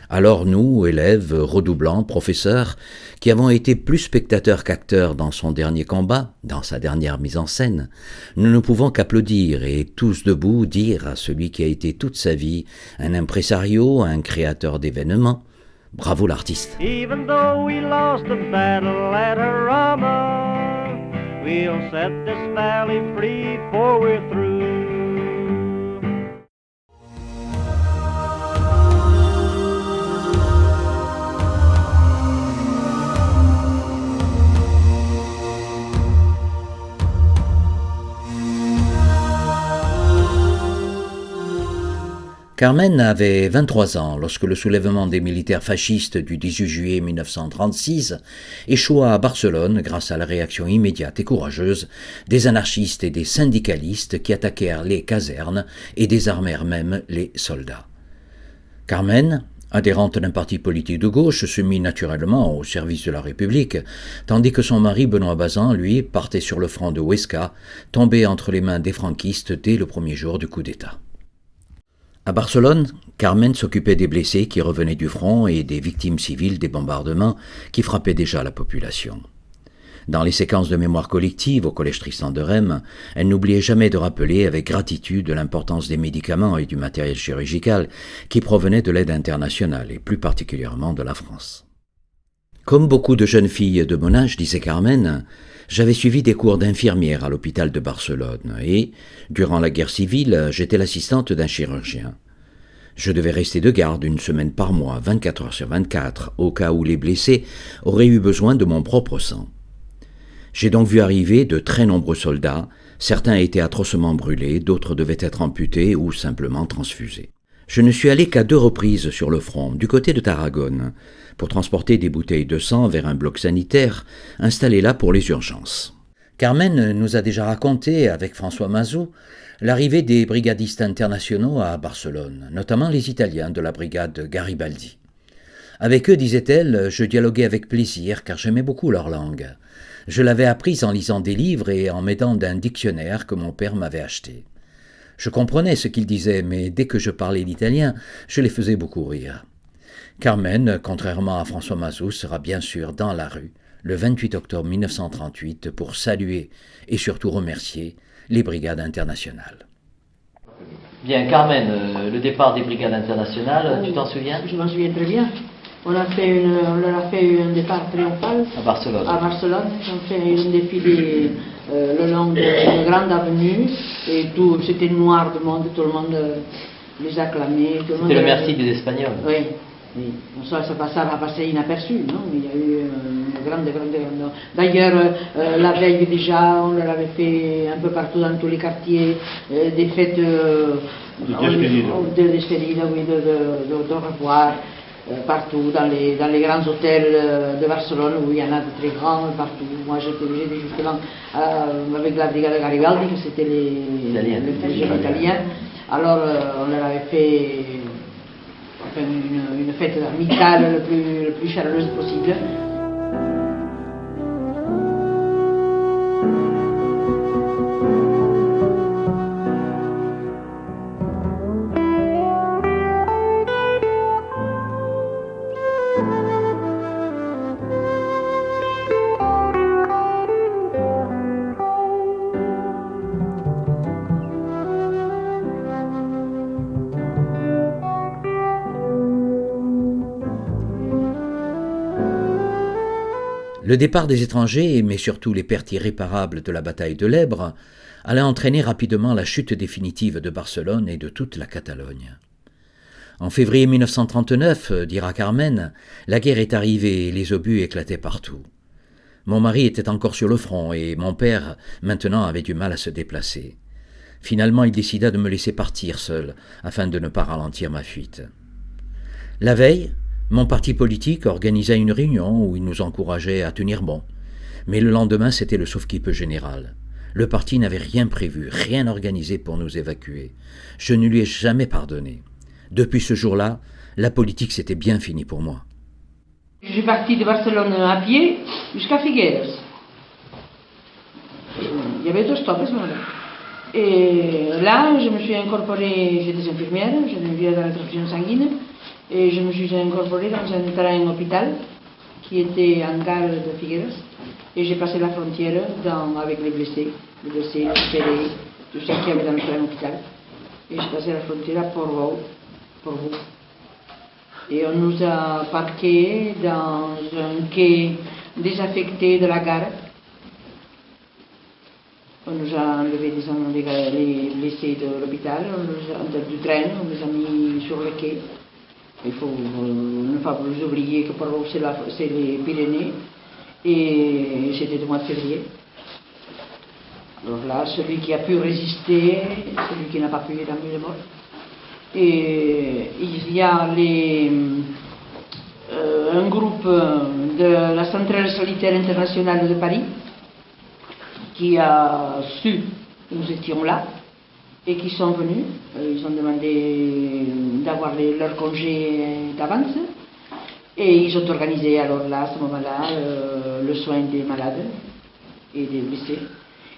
Alors nous, élèves, redoublants, professeurs, qui avons été plus spectateurs qu'acteurs dans son dernier combat, dans sa dernière mise en scène, nous ne pouvons qu'applaudir et tous debout dire à celui qui a été toute sa vie un impresario, un créateur d'événements, bravo l'artiste. Even though we lost the battle at Jarama, we'll set this valley free before we're through. Carmen avait 23 ans lorsque le soulèvement des militaires fascistes du 18 juillet 1936 échoua à Barcelone grâce à la réaction immédiate et courageuse des anarchistes et des syndicalistes qui attaquèrent les casernes et désarmèrent même les soldats. Carmen, adhérente d'un parti politique de gauche, se mit naturellement au service de la République, tandis que son mari Benoît Bazin, lui, partait sur le front de Huesca, tombé entre les mains des franquistes dès le premier jour du coup d'État. À Barcelone, Carmen s'occupait des blessés qui revenaient du front et des victimes civiles des bombardements qui frappaient déjà la population. Dans les séquences de mémoire collective au Collège Tristan de Reims, elle n'oubliait jamais de rappeler avec gratitude l'importance des médicaments et du matériel chirurgical qui provenaient de l'aide internationale et plus particulièrement de la France. Comme beaucoup de jeunes filles de mon âge, disait Carmen, j'avais suivi des cours d'infirmière à l'hôpital de Barcelone et, durant la guerre civile, j'étais l'assistante d'un chirurgien. Je devais rester de garde une semaine par mois, 24 heures sur 24, au cas où les blessés auraient eu besoin de mon propre sang. J'ai donc vu arriver de très nombreux soldats, certains étaient atrocement brûlés, d'autres devaient être amputés ou simplement transfusés. Je ne suis allé qu'à 2 reprises sur le front, du côté de Tarragone, pour transporter des bouteilles de sang vers un bloc sanitaire installé là pour les urgences. Carmen nous a déjà raconté, avec François Mazou, l'arrivée des brigadistes internationaux à Barcelone, notamment les Italiens de la brigade Garibaldi. Avec eux, disait-elle, je dialoguais avec plaisir car j'aimais beaucoup leur langue. Je l'avais apprise en lisant des livres et en m'aidant d'un dictionnaire que mon père m'avait acheté. Je comprenais ce qu'ils disaient, mais dès que je parlais l'italien, je les faisais beaucoup rire. Carmen, contrairement à François Mazou, sera bien sûr dans la rue le 28 octobre 1938 pour saluer et surtout remercier les brigades internationales. Bien, Carmen, le départ des brigades internationales, tu t'en souviens? Je m'en souviens très bien. On leur a fait un départ triomphal À Barcelone. à Barcelone. Ils ont fait un défilé le long d'une grande avenue et tout, c'était noir de monde, tout le monde les acclamait. C'était le merci des Espagnols. Oui, oui. Ça va passer inaperçu, non? Il y a eu une grande. D'ailleurs, la veille déjà, on leur avait fait un peu partout dans tous les quartiers des fêtes de despedida, oui, de revoir. Partout, dans les grands hôtels de Barcelone, où il y en a de très grands, partout. Moi j'étais justement avec la brigade Garibaldi, que c'était les Italiens. Alors on leur avait fait une fête amicale le plus chaleureuse possible. Le départ des étrangers, mais surtout les pertes irréparables de la bataille de l'Èbre, allait entraîner rapidement la chute définitive de Barcelone et de toute la Catalogne. En février 1939, dira Carmen, la guerre est arrivée et les obus éclataient partout. Mon mari était encore sur le front et mon père, maintenant, avait du mal à se déplacer. Finalement, il décida de me laisser partir seul, afin de ne pas ralentir ma fuite. La veille, mon parti politique organisa une réunion où il nous encourageait à tenir bon. Mais le lendemain, c'était le sauve-qui-peut général. Le parti n'avait rien prévu, rien organisé pour nous évacuer. Je ne lui ai jamais pardonné. Depuis ce jour-là, la politique s'était bien finie pour moi. Je suis partie de Barcelone à pied jusqu'à Figueres. Il y avait 2 stops à ce moment-là. Et là, je me suis incorporée, j'étais infirmière, je vivais dans la transfusion sanguine. Et je me suis incorporée dans un terrain hôpital qui était en gare de Figueres. Et j'ai passé la frontière avec les blessés, les opérés, tout ce qu'il y avait dans le terrain hôpital. Et j'ai passé la frontière à Portbou. Et on nous a parqués dans un quai désaffecté de la gare. On nous a enlevé les blessés de l'hôpital, du train, on les a mis sur le quai. Il faut ne pas vous oublier que Portbou c'est les Pyrénées et c'était le mois de février. Alors là, celui qui a pu résister, celui qui n'a pas pu est mort. Et il y a un groupe de la Centrale Sanitaire Internationale de Paris qui a su que nous étions là. Et qui sont venus, ils ont demandé d'avoir leur congé d'avance et ils ont organisé alors là, à ce moment-là, le soin des malades et des blessés.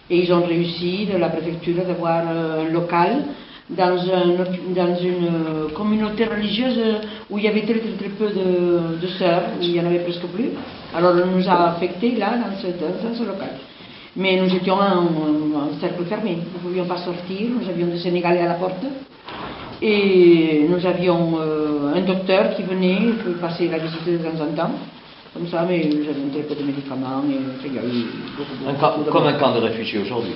Et ils ont réussi de la préfecture d'avoir un local dans une communauté religieuse où il y avait très peu de sœurs, où il n'y en avait presque plus. Alors on nous a affectés là, dans ce local. Mais nous étions en cercle fermé, nous ne pouvions pas sortir, nous avions des Sénégalais à la porte et nous avions un docteur qui venait passer la visite de temps en temps, comme ça, mais nous avions très peu de médicaments. Et, il y a eu beaucoup comme un camp de réfugiés aujourd'hui.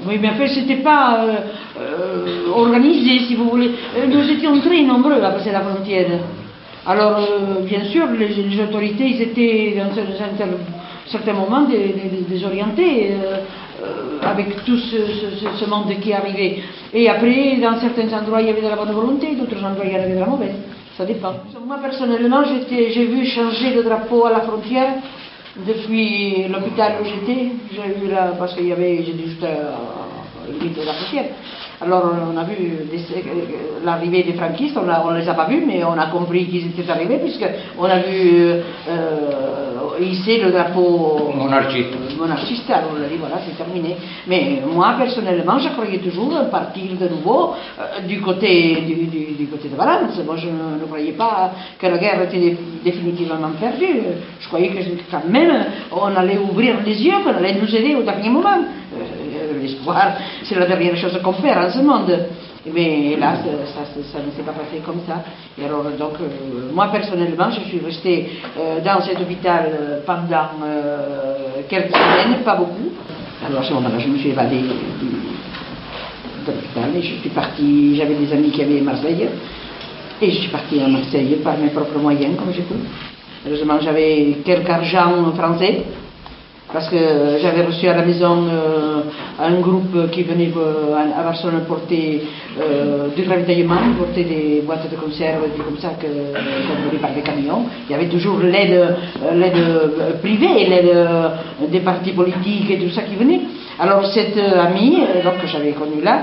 Oui, mais en fait, ce n'était pas organisé, si vous voulez. Nous étions très nombreux à passer la frontière. Alors, bien sûr, les autorités, ils étaient dans certains moments désorientés avec tout ce monde qui arrivait. Et après, dans certains endroits, il y avait de la bonne volonté, d'autres endroits, il y avait de la mauvaise. Ça dépend. Moi, personnellement, j'ai vu changer le drapeau à la frontière depuis l'hôpital où j'étais. J'ai vu là, parce qu'il y avait, j'étais juste à la limite de la frontière. Alors on a vu l'arrivée des franquistes, on ne les a pas vus, mais on a compris qu'ils étaient arrivés, puisqu'on a vu hisser le drapeau monarchiste. Alors on a dit voilà, c'est terminé. Mais moi, personnellement, je croyais toujours partir de nouveau du côté de Valence. Moi, je ne croyais pas que la guerre était définitivement perdue. Je croyais que quand même, on allait ouvrir les yeux, qu'on allait nous aider au dernier moment. L'espoir, c'est la dernière chose qu'on perd en ce monde. Mais hélas, ça ne s'est pas passé comme ça. Et alors, donc, moi personnellement, je suis restée dans cet hôpital pendant quelques semaines, pas beaucoup. Alors à ce moment-là, je me suis évadée de l'hôpital et je suis partie. J'avais des amis qui avaient Marseille et je suis partie à Marseille par mes propres moyens, comme j'ai pu. Heureusement, j'avais quelques argent français. Parce que j'avais reçu à la maison un groupe qui venait à Barcelone porter du ravitaillement, porter des boîtes de conserve, des comme ça qu'on venait par des camions. Il y avait toujours l'aide privée, l'aide des partis politiques et tout ça qui venait. Alors cet ami, que j'avais connu là,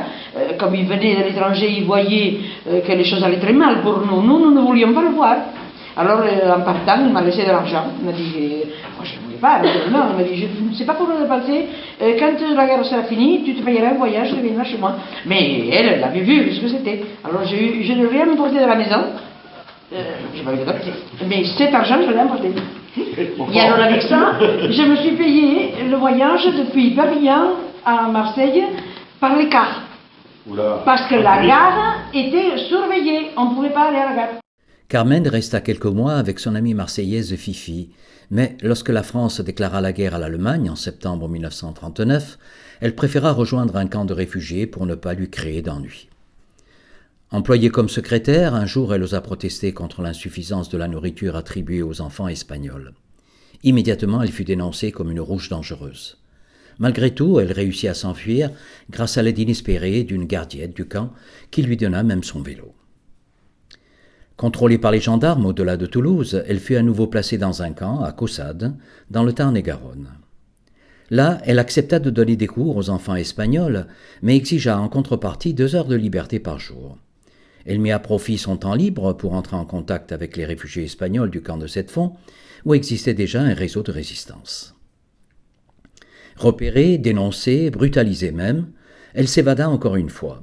comme il venait de l'étranger, il voyait que les choses allaient très mal pour nous. Nous ne voulions pas le voir. Alors, en partant, il m'a laissé de l'argent. Il m'a dit, moi je ne voulais pas, non, il m'a dit, je ne sais pas pour le dépenser, quand la guerre sera finie, tu te payeras un voyage, tu viendras chez moi. Mais elle avait vu ce que c'était. Alors, je n'ai rien emporté de la maison, je m'avais adopté. Mais cet argent, je l'ai emporté. Et alors, avec ça, je me suis payé le voyage depuis Perpignan à Marseille par les cars. Parce que la gare était surveillée, on ne pouvait pas aller à la gare. Carmen resta quelques mois avec son amie marseillaise Fifi, mais lorsque la France déclara la guerre à l'Allemagne en septembre 1939, elle préféra rejoindre un camp de réfugiés pour ne pas lui créer d'ennui. Employée comme secrétaire, un jour elle osa protester contre l'insuffisance de la nourriture attribuée aux enfants espagnols. Immédiatement, elle fut dénoncée comme une rouge dangereuse. Malgré tout, elle réussit à s'enfuir grâce à l'aide inespérée d'une gardienne du camp qui lui donna même son vélo. Contrôlée par les gendarmes au-delà de Toulouse, elle fut à nouveau placée dans un camp, à Caussade, dans le Tarn-et-Garonne. Là, elle accepta de donner des cours aux enfants espagnols, mais exigea en contrepartie 2 heures de liberté par jour. Elle mit à profit son temps libre pour entrer en contact avec les réfugiés espagnols du camp de Sept-Fonds, où existait déjà un réseau de résistance. Repérée, dénoncée, brutalisée même, elle s'évada encore une fois.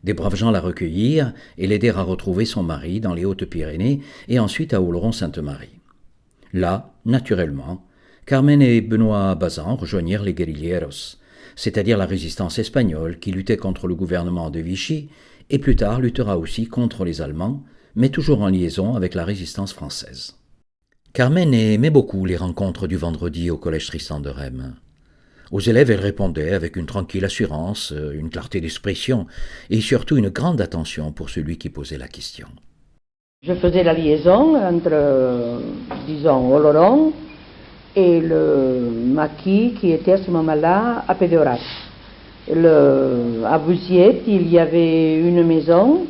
Des braves gens la recueillirent et l'aidèrent à retrouver son mari dans les Hautes-Pyrénées et ensuite à Oloron-Sainte-Marie. Là, naturellement, Carmen et Benoît Bazin rejoignirent les guerrilleros, c'est-à-dire la résistance espagnole qui luttait contre le gouvernement de Vichy et plus tard luttera aussi contre les Allemands, mais toujours en liaison avec la résistance française. Carmen aimait beaucoup les rencontres du vendredi au collège Tristan de Rheims. Aux élèves, elle répondait avec une tranquille assurance, une clarté d'expression et surtout une grande attention pour celui qui posait la question. Je faisais la liaison entre, disons, Oloron et le maquis qui était à ce moment-là à Pédeaurat. À Bouziette, il y avait une maison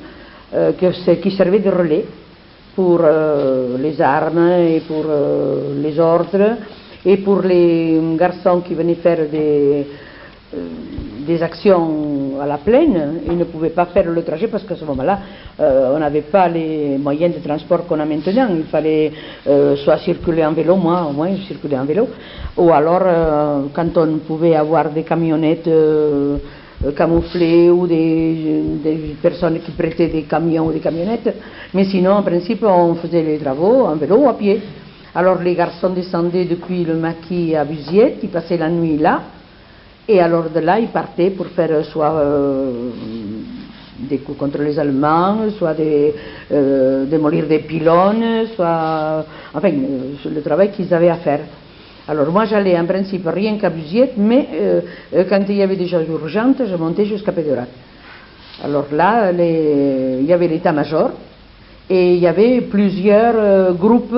qui servait de relais pour les armes et pour les ordres. Et pour les garçons qui venaient faire des actions à la plaine, ils ne pouvaient pas faire le trajet parce qu'à ce moment-là, on n'avait pas les moyens de transport qu'on a maintenant. Il fallait soit circuler en vélo, moi au moins je circulais en vélo, ou alors quand on pouvait avoir des camionnettes camouflées ou des personnes qui prêtaient des camions ou des camionnettes, mais sinon en principe on faisait les travaux en vélo ou à pied. Alors les garçons descendaient depuis le maquis à Buziette, ils passaient la nuit là, et alors de là ils partaient pour faire soit des coups contre les Allemands, soit démolir des pylônes, soit enfin le travail qu'ils avaient à faire. Alors moi j'allais en principe rien qu'à Buziette, mais quand il y avait des choses urgentes, je montais jusqu'à Pédeaurat. Alors là, il y avait l'état-major, et il y avait plusieurs groupes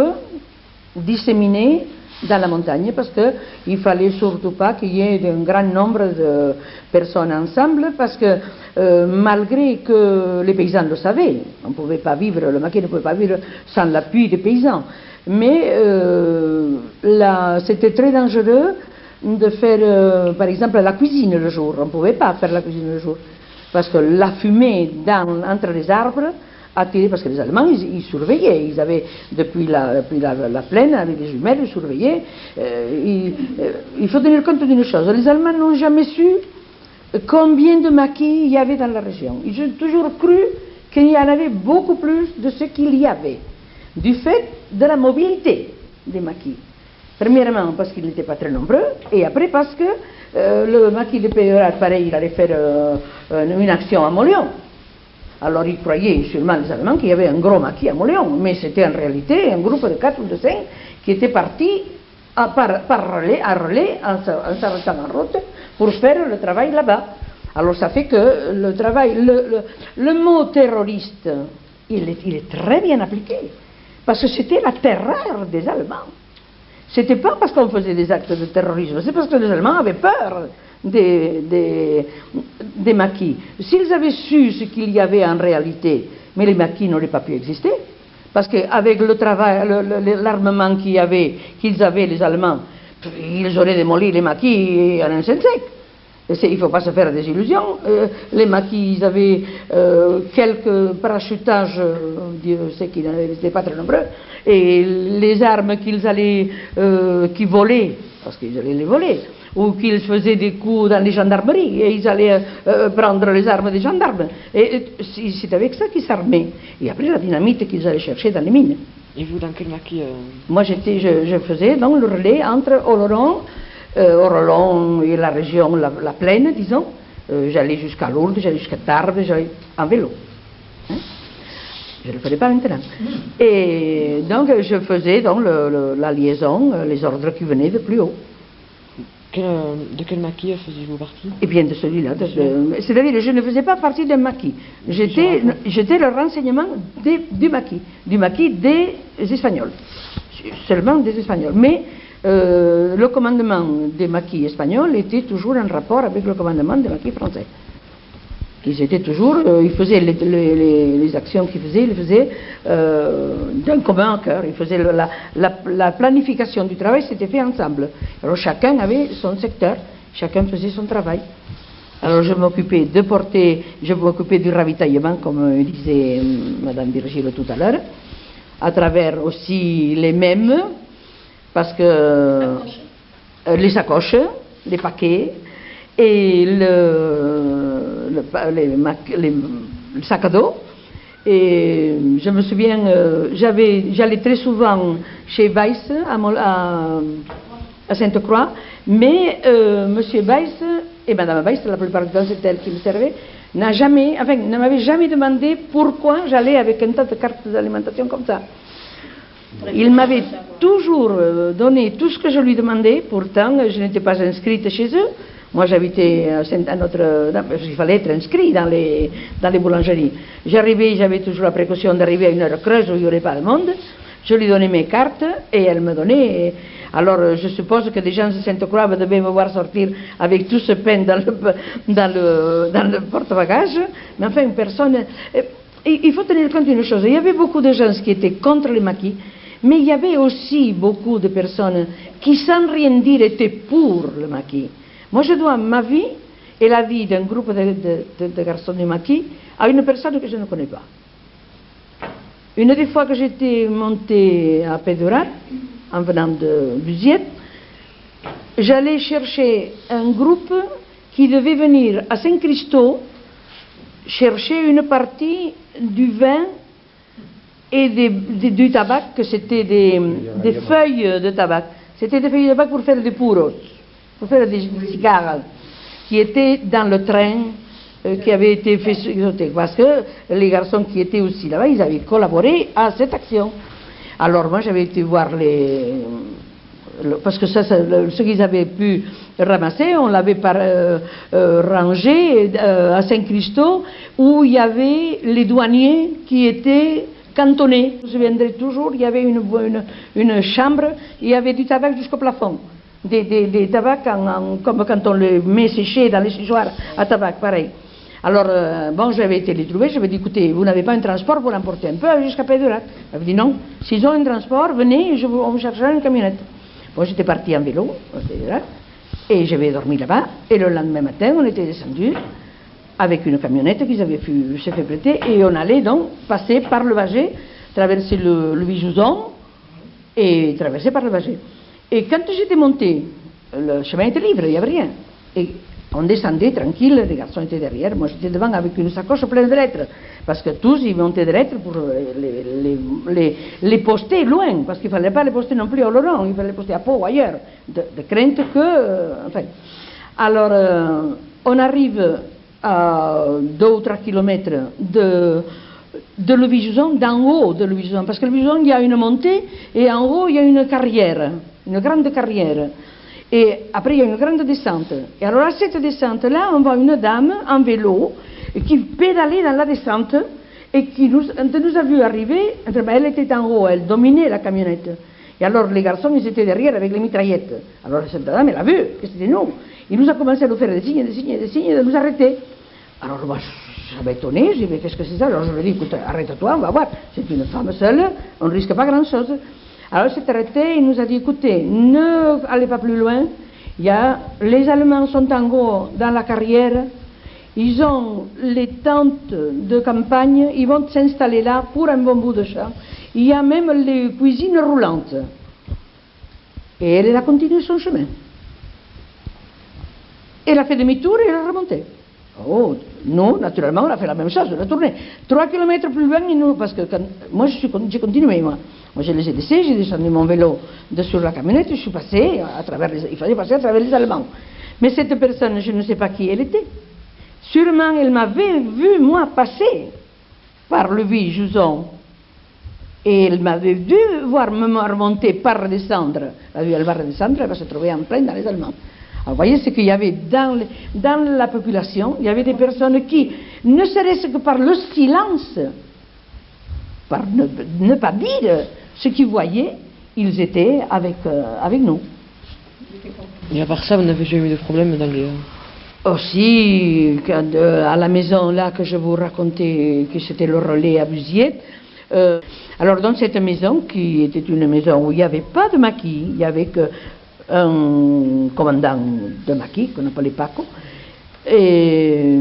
disséminés dans la montagne parce qu'il ne fallait surtout pas qu'il y ait un grand nombre de personnes ensemble parce que malgré que les paysans le savaient, on ne pouvait pas vivre, le maquis ne pouvait pas vivre sans l'appui des paysans, mais c'était très dangereux de faire par exemple la cuisine le jour, on ne pouvait pas faire la cuisine le jour parce que la fumée entre les arbres attirés, parce que les Allemands, ils surveillaient, ils avaient, depuis la plaine, avec les jumelles, ils surveillaient. Il faut tenir compte d'une chose, les Allemands n'ont jamais su combien de maquis il y avait dans la région. Ils ont toujours cru qu'il y en avait beaucoup plus de ce qu'il y avait, du fait de la mobilité des maquis. Premièrement, parce qu'ils n'étaient pas très nombreux, et après parce que le maquis de Pédeaurat, pareil, il allait faire une action à Molion. Alors ils croyaient sûrement les Allemands qu'il y avait un gros maquis à Mauléon, mais c'était en réalité un groupe de 4 ou de 5 qui étaient partis par relais en s'arrêtant en route pour faire le travail là-bas. Alors ça fait que le travail, le mot terroriste, il est très bien appliqué, parce que c'était la terreur des Allemands. C'était pas parce qu'on faisait des actes de terrorisme, c'est parce que les Allemands avaient peur des maquis. S'ils avaient su ce qu'il y avait en réalité, mais les maquis n'auraient pas pu exister, parce qu'avec le travail, l'armement qu'ils avaient les Allemands, ils auraient démoli les maquis en un sec. Il ne faut pas se faire des illusions. Les maquis, ils avaient quelques parachutages, Dieu sait qu'ils n'étaient pas très nombreux, et les armes qu'ils volaient, parce qu'ils allaient les voler, ou qu'ils faisaient des coups dans les gendarmeries, et ils allaient prendre les armes des gendarmes. Et c'est avec ça qu'ils s'armaient. Et après la dynamite qu'ils allaient chercher dans les mines. Et vous, dans quel maquis Moi, je faisais donc le relais entre Oloron et la région, la plaine, disons. J'allais jusqu'à Lourdes, j'allais jusqu'à Tarbes, j'allais en vélo. Hein? Je ne le ferai pas maintenant. Et donc, je faisais donc la liaison, les ordres qui venaient de plus haut. De quel maquis faisiez-vous partie? Eh bien, de celui-là. C'est-à-dire, je ne faisais pas partie d'un maquis. J'étais le renseignement du maquis des Espagnols. Seulement des Espagnols. Mais le commandement des maquis espagnols était toujours en rapport avec le commandement des maquis français. Ils étaient toujours, ils faisaient les actions qu'ils faisaient, ils faisaient d'un commun accord. Ils faisaient la planification du travail, c'était fait ensemble. Alors chacun avait son secteur, chacun faisait son travail. Alors je m'occupais du ravitaillement, comme disait Madame Virgile tout à l'heure, à travers aussi les mêmes, parce que les sacoches, les paquets, et le sac à dos. Et je me souviens, j'allais très souvent chez Weiss à Sainte-Croix, mais Monsieur Weiss et Madame Weiss, la plupart du temps c'était elle qui me servait, ne m'avait jamais demandé pourquoi j'allais avec un tas de cartes d'alimentation comme ça. Il m'avait toujours donné tout ce que je lui demandais, pourtant je n'étais pas inscrite chez eux. Moi j'habitais il fallait être inscrit dans les boulangeries. J'arrivais, j'avais toujours la précaution d'arriver à une heure creuse où il n'y aurait pas de monde. Je lui donnais mes cartes et elle me donnait. Alors je suppose que des gens de Sainte-Croix devaient me voir sortir avec tout ce pain dans le porte-bagages. Mais enfin, personne. Il faut tenir compte d'une chose, il y avait beaucoup de gens qui étaient contre les maquis, mais il y avait aussi beaucoup de personnes qui, sans rien dire, étaient pour le maquis. Moi, je dois ma vie et la vie d'un groupe de garçons du maquis à une personne que je ne connais pas. Une des fois que j'étais montée à Pédorat, en venant de Buziette, j'allais chercher un groupe qui devait venir à Saint-Christophe chercher une partie du vin et du tabac, que c'était des feuilles de tabac. C'était des feuilles de tabac pour faire des puros, pour faire des cigares, qui étaient dans le train qui avait été fait sauter. Parce que les garçons qui étaient aussi là-bas, ils avaient collaboré à cette action. Alors moi, j'avais été voir parce que ce qu'ils avaient pu ramasser, on l'avait rangé à Saint-Christophe, où il y avait les douaniers qui étaient cantonnés. Je me souviendrai toujours, il y avait une chambre, il y avait du tabac jusqu'au plafond. Des tabacs comme quand on les met séchés dans les séchoirs à tabac, pareil. Alors, bon, j'avais été les trouver, j'avais dit, écoutez, vous n'avez pas un transport pour l'emporter un peu jusqu'à Pédorat? Elle avait dit non, s'ils ont un transport, venez, on vous cherchera une camionnette. Bon, j'étais partie en vélo, et j'avais dormi là-bas, et le lendemain matin, on était descendu avec une camionnette qu'ils avaient se fait prêter, et on allait donc passer par le Bagé, traverser le Bijouzon, et traverser par le Bagé. Et quand j'étais montée, le chemin était libre, il n'y avait rien. Et on descendait tranquille, les garçons étaient derrière, moi j'étais devant avec une sacoche pleine de lettres, parce que tous ils montaient des lettres pour les poster loin, parce qu'il ne fallait pas les poster non plus à Oloron, il fallait les poster à Pau ou ailleurs, de crainte que... enfin. Alors, on arrive à 2 ou 3 kilomètres de Levis-Jusson, d'en haut de Levis-Jusson, parce que Levis-Jusson, il y a une montée, et en haut, il y a une carrière, une grande carrière. Et après, il y a une grande descente. Et alors, à cette descente-là, on voit une dame en vélo qui pédalait dans la descente et qui nous a vu arriver. Elle était en haut, elle dominait la camionnette. Et alors, les garçons, ils étaient derrière avec les mitraillettes. Alors, cette dame, elle a vu que c'était nous. Il nous a commencé à nous faire des signes, de nous arrêter. Alors, moi, je m'ai étonné, j'ai dit, mais qu'est-ce que c'est ça? Alors, je lui ai dit, écoute, arrête-toi, on va voir. C'est une femme seule, on ne risque pas grand-chose. Alors, il s'est arrêté, il nous a dit, écoutez, ne allez pas plus loin. Les Allemands sont en haut dans la carrière. Ils ont les tentes de campagne, ils vont s'installer là pour un bon bout de champ. Il y a même les cuisines roulantes. Et elle a continué son chemin. Elle a fait demi-tour et elle est remontée. Oh, nous, naturellement, on a fait la même chose, on a tourné. 3 kilomètres plus loin, parce que moi, j'ai continué, moi. Moi, je les ai laissés, j'ai descendu mon vélo sur la camionnette, je suis passé à travers il fallait passer à travers les Allemands. Mais cette personne, je ne sais pas qui elle était. Sûrement, elle m'avait vu, moi, passer par Levis-Jusson. Et elle m'avait dû voir me remonter par redescendre. Elle va redescendre, elle va se trouver en plein dans les Allemands. Alors, vous voyez ce qu'il y avait dans la population. Il y avait des personnes qui, ne serait-ce que par le silence, par ne pas dire ce qu'ils voyaient, ils étaient avec nous. Et à part ça, vous n'avez jamais eu de problème dans les... Aussi, à la maison là que je vous racontais, que c'était le relais à Buziet. Alors dans cette maison, qui était une maison où il n'y avait pas de maquis, il n'y avait qu'un commandant de maquis, qu'on appelait Paco. Et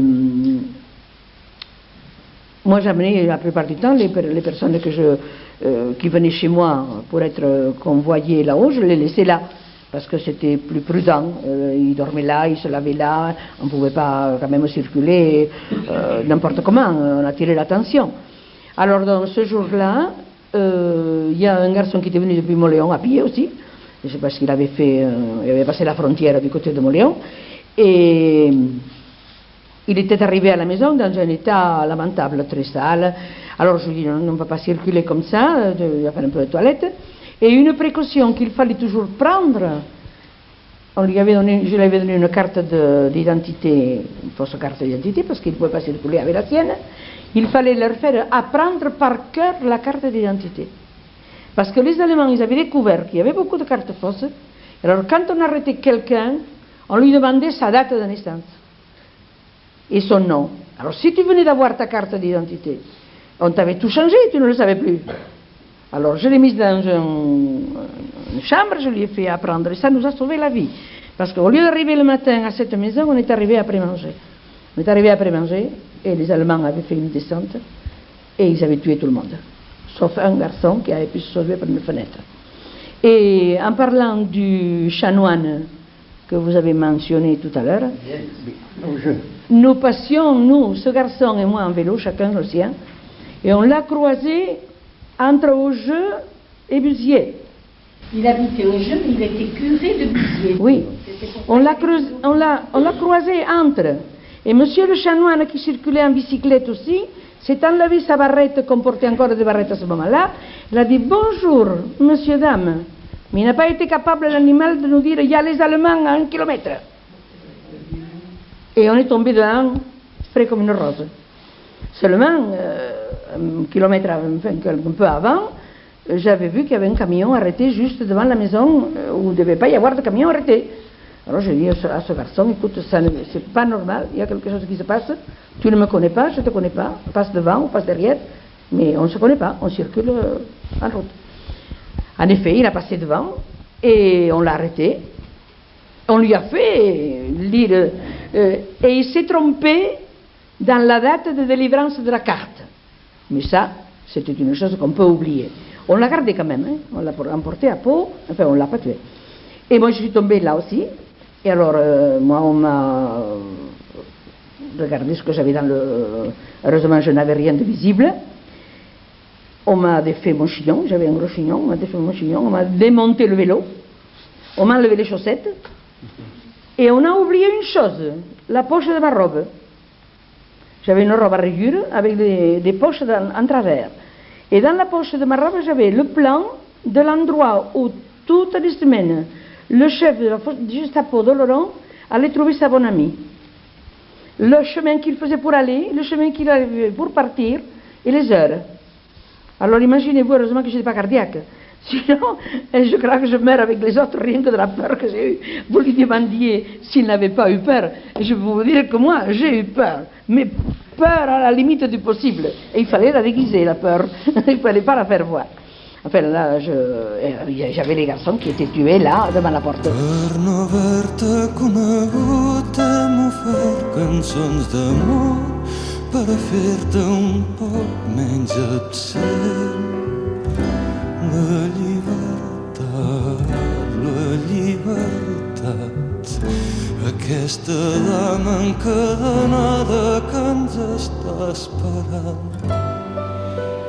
moi j'amenais la plupart du temps les personnes qui venaient chez moi pour être convoyées là-haut, je les laissais là. Parce que c'était plus prudent, ils dormaient là, ils se lavaient là, on ne pouvait pas quand même circuler n'importe comment, on attirait l'attention. Alors dans ce jour-là, il y a un garçon qui était venu depuis Moléon à pied aussi, je ne sais pas ce qu'il avait fait, il avait passé la frontière du côté de Moléon, et il était arrivé à la maison dans un état lamentable, très sale. Alors je lui ai dit, non, on ne va pas circuler comme ça, il va faire un peu de toilette. Et une précaution qu'il fallait toujours prendre, je lui avais donné une carte d'identité, une fausse carte d'identité, parce qu'il ne pouvait pas circuler avec la sienne. Il fallait leur faire apprendre par cœur la carte d'identité. Parce que les Allemands, ils avaient découvert qu'il y avait beaucoup de cartes fausses. Alors quand on arrêtait quelqu'un, on lui demandait sa date de naissance et son nom. Alors si tu venais d'avoir ta carte d'identité, on t'avait tout changé, tu ne le savais plus. Alors je l'ai mise dans une chambre, je lui ai fait apprendre, et ça nous a sauvé la vie. Parce qu'au lieu d'arriver le matin à cette maison, on est arrivé après manger. On est arrivé après manger, et les Allemands avaient fait une descente, et ils avaient tué tout le monde. Sauf un garçon qui avait pu se sauver par une fenêtre. Et en parlant du chanoine que vous avez mentionné tout à l'heure, nous passions, nous, ce garçon et moi, en vélo, chacun le sien, et on l'a croisé entre Augeux et Buziet. Il habitait Augeux, mais il était curé de Buziet. Oui, on l'a croisé entre. Et monsieur le chanoine qui circulait en bicyclette aussi, s'est enlevé sa barrette, qu'on portait encore des barrettes à ce moment-là. Il a dit bonjour, monsieur, dame. Mais il n'a pas été capable, l'animal, de nous dire il y a les Allemands à 1 kilomètre. Et on est tombé dedans, frais comme une rose. Seulement, un kilomètre, un peu avant, j'avais vu qu'il y avait un camion arrêté juste devant la maison où il ne devait pas y avoir de camion arrêté. Alors j'ai dit à ce garçon, écoute, c'est pas normal, il y a quelque chose qui se passe, tu ne me connais pas, je ne te connais pas, passe devant ou passe derrière, mais on ne se connaît pas, on circule en route. En effet, il a passé devant et on l'a arrêté, on lui a fait lire, et il s'est trompé dans la date de délivrance de la carte. Mais ça, c'était une chose qu'on peut oublier. On l'a gardé quand même, hein. On l'a emporté à Pau, enfin on ne l'a pas tué. Et moi je suis tombée là aussi, et alors moi on m'a regardé ce que j'avais dans le... Heureusement je n'avais rien de visible. On m'a défait mon chignon, j'avais un gros chignon, on m'a défait mon chignon, on m'a démonté le vélo, on m'a enlevé les chaussettes, et on a oublié une chose, la poche de ma robe. J'avais une robe à rayures avec des poches en travers. Et dans la poche de ma robe, j'avais le plan de l'endroit où, toutes les semaines, le chef de la Gestapo de Laurent allait trouver sa bonne amie. Le chemin qu'il faisait pour aller, le chemin qu'il avait pour partir, et les heures. Alors imaginez-vous, heureusement que je n'étais pas cardiaque. Sinon, je crois que je meurs avec les autres, rien que de la peur que j'ai eue. Vous lui demandiez s'il n'avait pas eu peur. Je peux vous dire que moi, j'ai eu peur. Mais peur à la limite du possible. Et il fallait la déguiser, la peur. Il ne fallait pas la faire voir. Enfin, là, j'avais les garçons qui étaient tués là, devant la porte. Per no haver-te conegut hem ofert cançons d'amor per a fer-te un poc menys absent. La llibertat, aquesta dama encadenada que ens està esperant.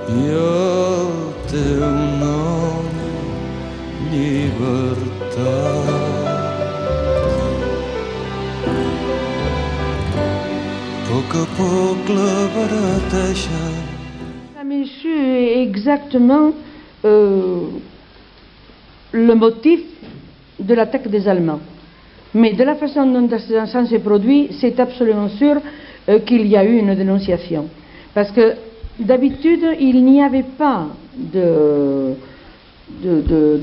I el teu nom, llibertat. A poc la barateixa. J'ai su exactement le motif de l'attaque des Allemands. Mais de la façon dont ça s'est produit, c'est absolument sûr qu'il y a eu une dénonciation. Parce que d'habitude, il n'y avait pas de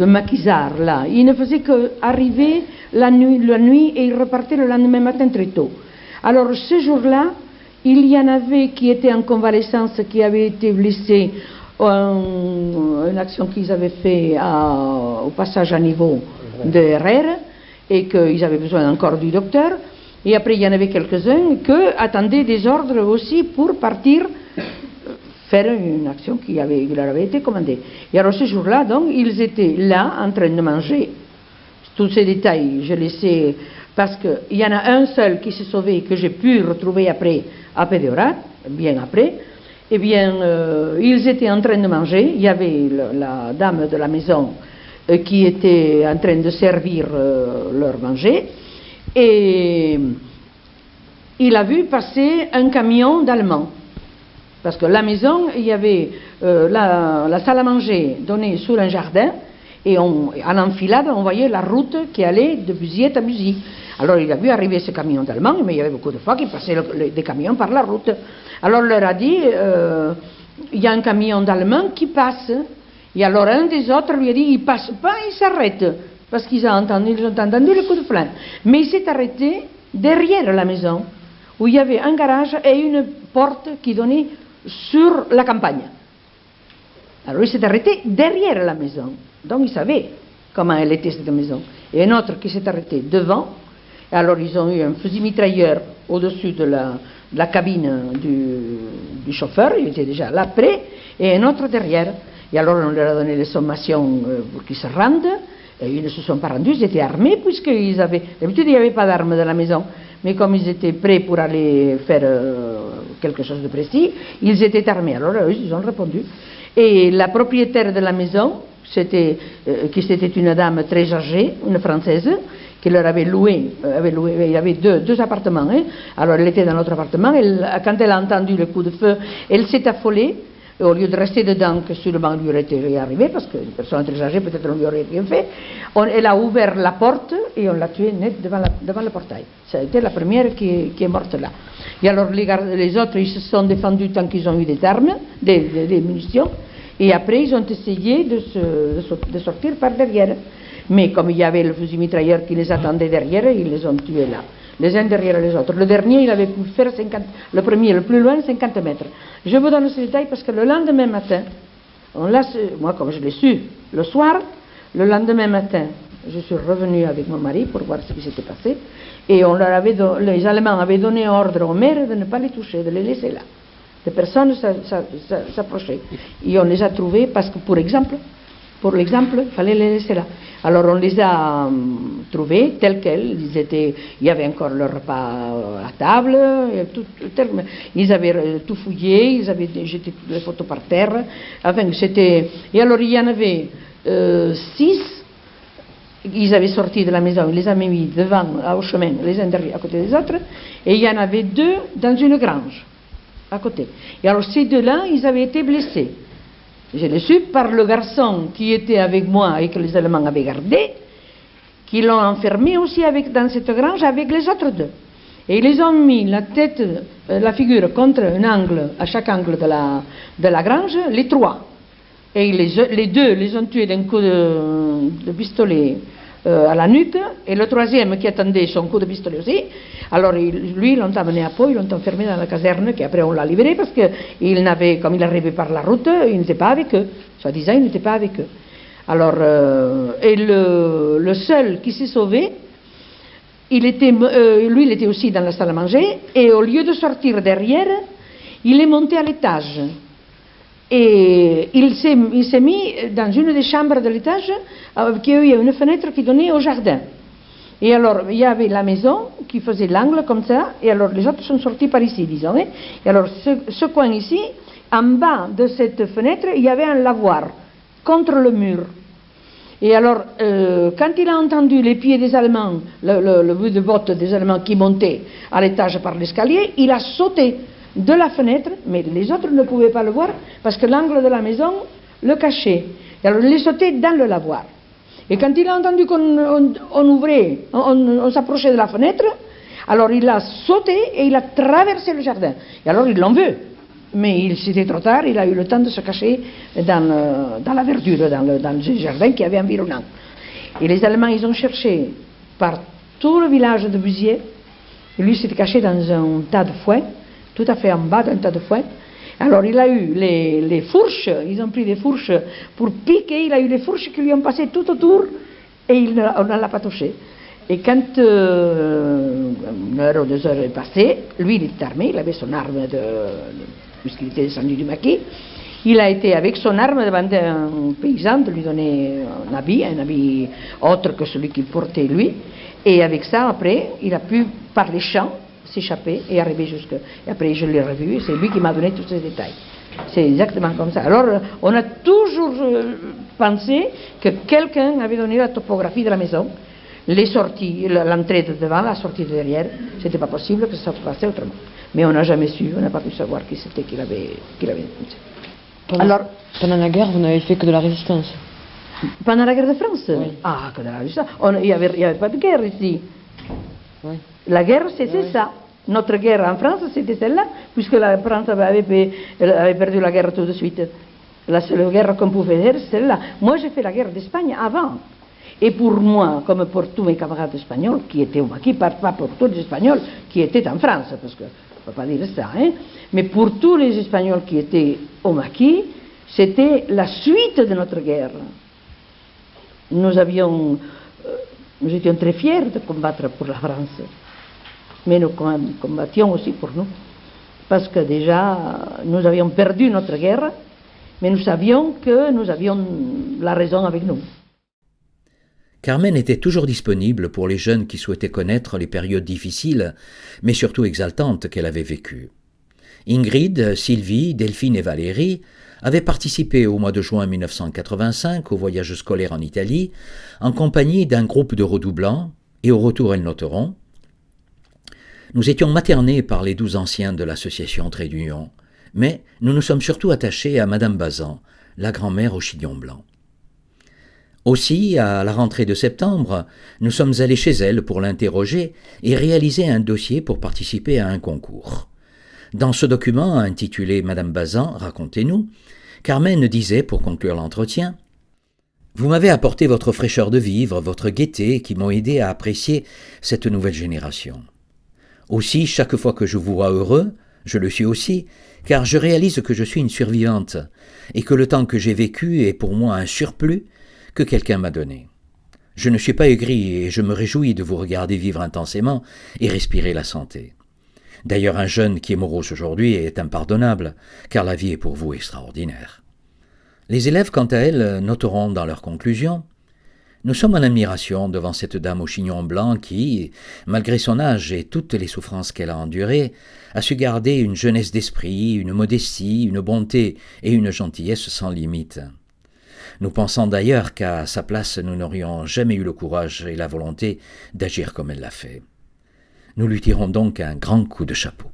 maquisards là. Il ne faisait qu'arriver la nuit et il repartait le lendemain matin très tôt. Alors ce jour-là, il y en avait qui étaient en convalescence, qui avaient été blessés, une action qu'ils avaient fait au passage à niveau de Herrera et qu'ils avaient besoin encore du docteur. Et après, il y en avait quelques-uns qui attendaient des ordres aussi pour partir faire une action qui leur avait été commandée. Et alors ce jour-là, donc, ils étaient là en train de manger. Tous ces détails, je les sais, parce qu'il y en a un seul qui s'est sauvé, que j'ai pu retrouver après à Pédéorat, bien après. Eh bien, ils étaient en train de manger. Il y avait la dame de la maison qui était en train de servir leur manger. Et il a vu passer un camion d'Allemands. Parce que la maison, il y avait la salle à manger donnée sur un jardin. Et en enfilade, on voyait la route qui allait de Busiette à Busy. Alors il a vu arriver ce camion d'Allemands, mais il y avait beaucoup de fois qu'il passait des camions par la route. Alors il leur a dit, il y a un camion d'Allemands qui passe. Et alors un des autres lui a dit, il ne passe pas, il s'arrête. Parce qu'ils ont entendu le coup de flingue. Mais il s'est arrêté derrière la maison, où il y avait un garage et une porte qui donnait sur la campagne. Alors il s'est arrêté derrière la maison. Donc il savait comment elle était cette maison. Et un autre qui s'est arrêté devant. Et alors ils ont eu un fusil mitrailleur au-dessus de la cabine du chauffeur, il était déjà là près, et un autre derrière. Et alors on leur a donné les sommations pour qu'ils se rendent. Et ils ne se sont pas rendus, ils étaient armés, puisqu'ils avaient... D'habitude il n'y avait pas d'armes dans la maison. Mais comme ils étaient prêts pour aller faire quelque chose de précis, ils étaient armés. Alors eux, ils ont répondu. Et la propriétaire de la maison, c'était une dame très âgée, une Française, qui leur avait loué, il y avait deux appartements. Hein. Alors elle était dans l'autre appartement, quand elle a entendu le coup de feu, elle s'est affolée. Au lieu de rester dedans, que sûrement lui aurait été arrivé, parce qu'une personne très âgée, peut-être on lui aurait rien fait, elle a ouvert la porte et on l'a tuée net devant le portail. Ça a été la première qui est morte là. Et alors les autres, ils se sont défendus tant qu'ils ont eu des armes, des munitions, et après ils ont essayé de sortir par derrière. Mais comme il y avait le fusil mitrailleur qui les attendait derrière, ils les ont tués là. Les uns derrière les autres. Le dernier, il avait pu faire le premier, le plus loin, 50 mètres. Je vous donne ce détail parce que le lendemain matin, moi comme je l'ai su le soir, le lendemain matin, je suis revenue avec mon mari pour voir ce qui s'était passé, et les Allemands avaient donné ordre aux maires de ne pas les toucher, de les laisser là. Les personnes s'approchaient. Et on les a trouvés parce que, pour l'exemple, il fallait les laisser là. Alors on les a trouvés tels quels, il y avait encore leur repas à table, ils avaient tout fouillé, ils avaient jeté toutes les photos par terre, enfin et alors il y en avait 6, ils avaient sorti de la maison, ils les avaient mis devant, au chemin, les uns derrière, à côté des autres, et il y en avait 2 dans une grange. à côté. Et alors ces deux-là, ils avaient été blessés. Je l'ai su par le garçon qui était avec moi et que les Allemands avaient gardé, qui l'ont enfermé aussi dans cette grange avec les autres deux. Et ils ont mis la tête, la figure contre un angle, à chaque angle de la grange, les trois. Et les deux les ont tués d'un coup de pistolet à la nuque, et le troisième qui attendait son coup de pistolet aussi. Alors lui, ils l'ont amené à Pau, ils l'ont enfermé dans la caserne, qui après on l'a libéré parce qu'il n'avait, comme il arrivait par la route, il n'était pas avec eux. Soi-disant, il n'était pas avec eux. Alors, et le seul qui s'est sauvé, lui, il était aussi dans la salle à manger, et au lieu de sortir derrière, il est monté à l'étage. Et il s'est mis dans une des chambres de l'étage, qui il y a une fenêtre qui donnait au jardin. Et alors, il y avait la maison qui faisait l'angle comme ça, et alors les autres sont sortis par ici, disons. Hein. Et alors, ce coin ici, en bas de cette fenêtre, il y avait un lavoir contre le mur. Et alors, quand il a entendu les pieds des Allemands, le bruit de bottes des Allemands qui montaient à l'étage par l'escalier, il a sauté de la fenêtre, mais les autres ne pouvaient pas le voir parce que l'angle de la maison le cachait. Et alors, il est sauté dans le lavoir. Et quand il a entendu qu'on ouvrait, on s'approchait de la fenêtre, alors il a sauté et il a traversé le jardin. Et alors, il l'en veut. Mais c'était trop tard, il a eu le temps de se cacher dans la verdure, dans le jardin qui avait environnant. Et les Allemands, ils ont cherché par tout le village de Buziet, et lui s'était caché dans un tas de foin, tout à fait en bas d'un tas de foin. Alors il a eu les fourches, ils ont pris des fourches pour piquer, il a eu les fourches qui lui ont passé tout autour, et on ne l'a pas touché. Et quand 1 heure ou 2 heures est passée, lui il était armé, il avait son arme puisqu'il était descendu du maquis, il a été avec son arme devant un paysan de lui donner un habit autre que celui qu'il portait lui, et avec ça après il a pu par les champs s'échapper et arriver jusque. Et après je l'ai revu, c'est lui qui m'a donné tous ces détails. C'est exactement comme ça. Alors on a toujours pensé que quelqu'un avait donné la topographie de la maison, les sorties, l'entrée de devant, la sortie de derrière. C'était pas possible que ça se passait autrement. Mais on n'a jamais su, on n'a pas pu savoir qui c'était qu'il avait dénoncé. Pendant la guerre, vous n'avez fait que de la résistance. Pendant la guerre de France? Oui. Ah, que de la résistance. Il n'y avait pas de guerre ici. Oui. La guerre, c'était ça. Notre guerre en France, c'était celle-là, puisque la France avait perdu la guerre tout de suite. La seule guerre qu'on pouvait faire, c'est celle-là. Moi, j'ai fait la guerre d'Espagne avant. Et pour moi, comme pour tous mes camarades espagnols qui étaient au maquis, pas pour tous les Espagnols qui étaient en France, parce que on ne peut pas dire ça, hein, mais pour tous les Espagnols qui étaient au maquis, c'était la suite de notre guerre. Nous étions très fiers de combattre pour la France, mais nous combattions aussi pour nous, parce que déjà nous avions perdu notre guerre, mais nous savions que nous avions la raison avec nous. Carmen était toujours disponible pour les jeunes qui souhaitaient connaître les périodes difficiles, mais surtout exaltantes qu'elle avait vécues. Ingrid, Sylvie, Delphine et Valérie avaient participé au mois de juin 1985 au voyage scolaire en Italie, en compagnie d'un groupe de redoublants, et au retour elles noteront: nous étions maternés par les 12 anciens de l'association Trait d'Union, mais nous nous sommes surtout attachés à Madame Bazan, la grand-mère au chignon blanc. Aussi, à la rentrée de septembre, nous sommes allés chez elle pour l'interroger et réaliser un dossier pour participer à un concours. Dans ce document intitulé « Madame Bazan, racontez-nous », Carmen disait, pour conclure l'entretien: « Vous m'avez apporté votre fraîcheur de vivre, votre gaieté qui m'ont aidé à apprécier cette nouvelle génération. Aussi, chaque fois que je vous vois heureux, je le suis aussi, car je réalise que je suis une survivante et que le temps que j'ai vécu est pour moi un surplus que quelqu'un m'a donné. Je ne suis pas aigri et je me réjouis de vous regarder vivre intensément et respirer la santé. D'ailleurs, un jeune qui est morose aujourd'hui est impardonnable, car la vie est pour vous extraordinaire. » Les élèves, quant à elles, noteront dans leur conclusion: « Nous sommes en admiration devant cette dame au chignon blanc qui, malgré son âge et toutes les souffrances qu'elle a endurées, a su garder une jeunesse d'esprit, une modestie, une bonté et une gentillesse sans limite. Nous pensons d'ailleurs qu'à sa place, nous n'aurions jamais eu le courage et la volonté d'agir comme elle l'a fait. Nous lui tirons donc un grand coup de chapeau. »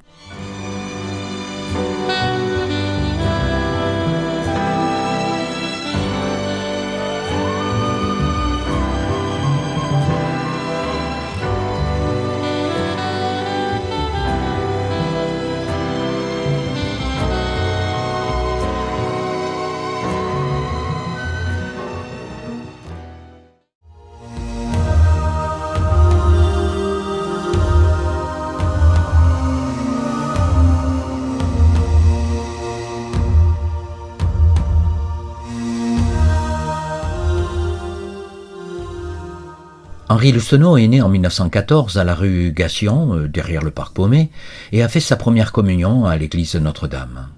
Henri Loustenau est né en 1914 à la rue Gassion, derrière le parc Paumé, et a fait sa première communion à l'église de Notre-Dame.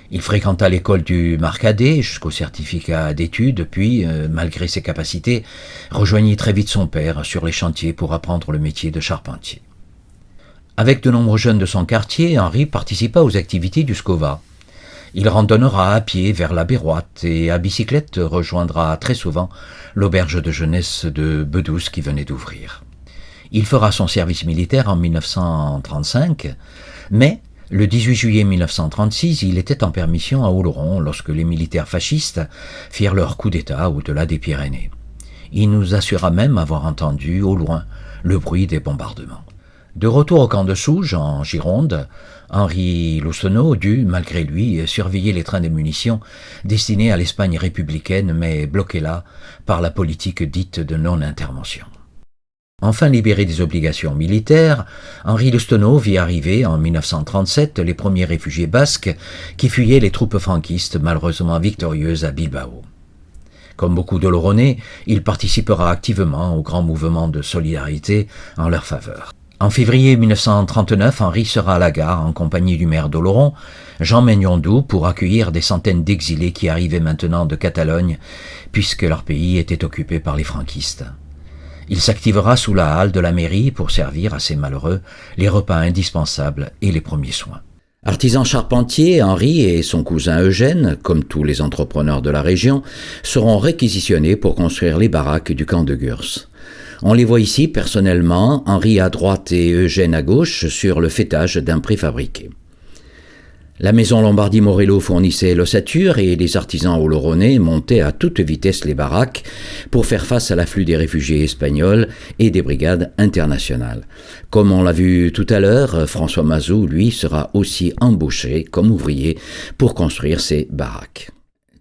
Il fréquenta l'école du Marcadet jusqu'au certificat d'études, puis, malgré ses capacités, rejoignit très vite son père sur les chantiers pour apprendre le métier de charpentier. Avec de nombreux jeunes de son quartier, Henri participa aux activités du SCOVA. Il randonnera à pied vers la Béroite et à bicyclette rejoindra très souvent l'auberge de jeunesse de Bedouce qui venait d'ouvrir. Il fera son service militaire en 1935, mais le 18 juillet 1936, il était en permission à Oloron lorsque les militaires fascistes firent leur coup d'État au-delà des Pyrénées. Il nous assura même avoir entendu, au loin, le bruit des bombardements. De retour au camp de Souges, en Gironde, Henri Loustenau dut, malgré lui, surveiller les trains de munitions destinés à l'Espagne républicaine, mais bloqués là par la politique dite de non-intervention. Enfin libéré des obligations militaires, Henri Loustenau vit arriver en 1937 les premiers réfugiés basques qui fuyaient les troupes franquistes malheureusement victorieuses à Bilbao. Comme beaucoup d'Oloronnais, il participera activement au grand mouvement de solidarité en leur faveur. En février 1939, Henri sera à la gare en compagnie du maire d'Oloron, Jean Maignondou, pour accueillir des centaines d'exilés qui arrivaient maintenant de Catalogne, puisque leur pays était occupé par les franquistes. Il s'activera sous la halle de la mairie pour servir à ces malheureux les repas indispensables et les premiers soins. Artisan charpentier, Henri et son cousin Eugène, comme tous les entrepreneurs de la région, seront réquisitionnés pour construire les baraques du camp de Gurs. On les voit ici personnellement, Henri à droite et Eugène à gauche, sur le faîtage d'un préfabriqué. La maison Lombardi-Morello fournissait l'ossature et les artisans oloronnais montaient à toute vitesse les baraques pour faire face à l'afflux des réfugiés espagnols et des brigades internationales. Comme on l'a vu tout à l'heure, François Mazou, lui, sera aussi embauché comme ouvrier pour construire ces baraques.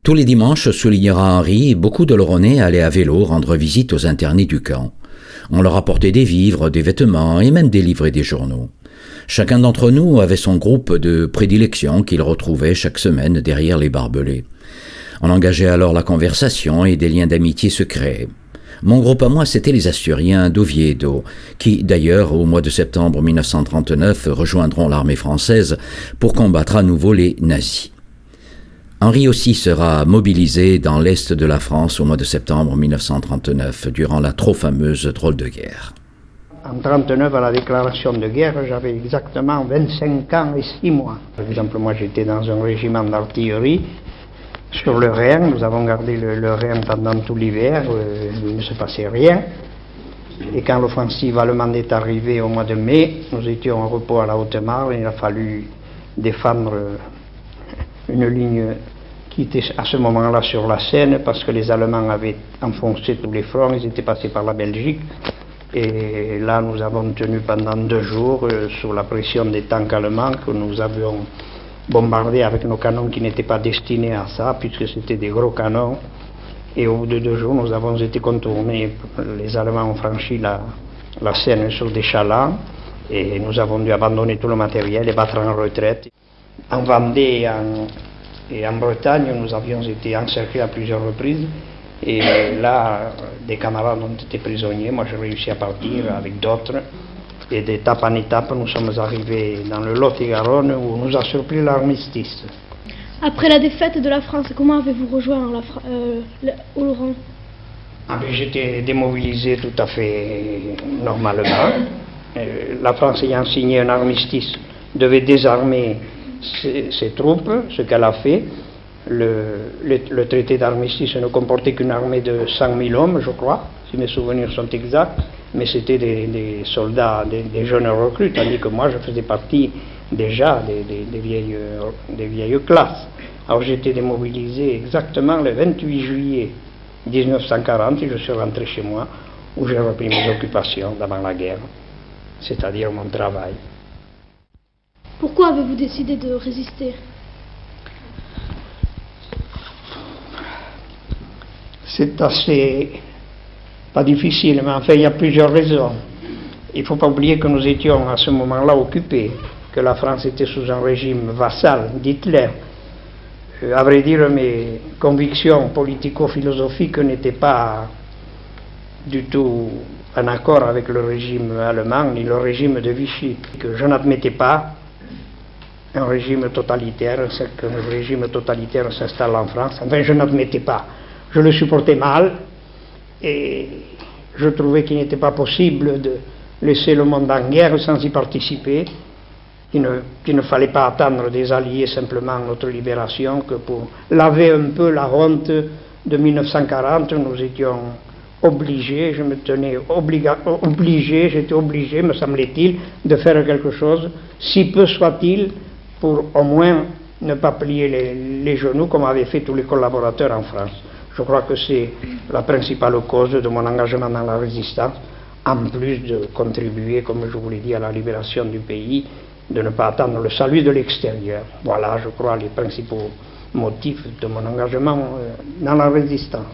Tous les dimanches, soulignera Henri, beaucoup d'Oloronnais allaient à vélo rendre visite aux internés du camp. On leur apportait des vivres, des vêtements et même des livres et des journaux. Chacun d'entre nous avait son groupe de prédilection qu'il retrouvait chaque semaine derrière les barbelés. On engageait alors la conversation et des liens d'amitié se créaient. Mon groupe à moi, c'était les Asturiens d'Oviedo, qui d'ailleurs, au mois de septembre 1939, rejoindront l'armée française pour combattre à nouveau les nazis. Henri aussi sera mobilisé dans l'est de la France au mois de septembre 1939, durant la trop fameuse drôle de guerre. En 1939, à la déclaration de guerre, j'avais exactement 25 ans et 6 mois. Par exemple, moi j'étais dans un régiment d'artillerie sur le Rhin. Nous avons gardé le Rhin pendant tout l'hiver, il ne se passait rien. Et quand l'offensive allemande est arrivée au mois de mai, nous étions en repos à la Haute-Marne. Il a fallu défendre une ligne qui était à ce moment-là sur la Seine, parce que les Allemands avaient enfoncé tous les fronts, ils étaient passés par la Belgique. Et là, nous avons tenu pendant 2 jours sous la pression des tanks allemands que nous avions bombardés avec nos canons qui n'étaient pas destinés à ça, puisque c'était des gros canons. Et au bout de 2 jours, nous avons été contournés. Les Allemands ont franchi la Seine sur des chalands et nous avons dû abandonner tout le matériel et battre en retraite. En Vendée et en Bretagne, nous avions été encerclés à plusieurs reprises. Et là, des camarades ont été prisonniers. Moi, j'ai réussi à partir avec d'autres. Et d'étape en étape, nous sommes arrivés dans le Lot-et-Garonne où nous a surpris l'armistice. Après la défaite de la France, comment avez-vous rejoint Oloron? J'étais démobilisé tout à fait normalement. La France ayant signé un armistice devait désarmer ses troupes, ce qu'elle a fait. Le traité d'armistice ne comportait qu'une armée de 100 000 hommes, je crois, si mes souvenirs sont exacts, mais c'était des soldats, des jeunes recrues, tandis que moi je faisais partie déjà des vieilles classes. Alors j'ai été démobilisé exactement le 28 juillet 1940 et je suis rentré chez moi où j'ai repris mes occupations d'avant la guerre, c'est-à-dire mon travail. Pourquoi avez-vous décidé de résister? C'est assez, pas difficile, mais enfin il y a plusieurs raisons. Il ne faut pas oublier que nous étions à ce moment-là occupés, que la France était sous un régime vassal d'Hitler. À vrai dire, mes convictions politico-philosophiques n'étaient pas du tout en accord avec le régime allemand ni le régime de Vichy, que je n'admettais pas un régime totalitaire, qu'un régime totalitaire s'installe en France. Enfin, je n'admettais pas. Je le supportais mal et je trouvais qu'il n'était pas possible de laisser le monde en guerre sans y participer, qu'il ne fallait pas attendre des alliés simplement notre libération, que pour laver un peu la honte de 1940, nous étions obligés, je me tenais obligé, j'étais obligé, me semblait-il, de faire quelque chose, si peu soit-il, pour au moins ne pas plier les genoux comme avaient fait tous les collaborateurs en France. Je crois que c'est la principale cause de mon engagement dans la résistance, en plus de contribuer, comme je vous l'ai dit, à la libération du pays, de ne pas attendre le salut de l'extérieur. Voilà, je crois, les principaux motifs de mon engagement dans la résistance.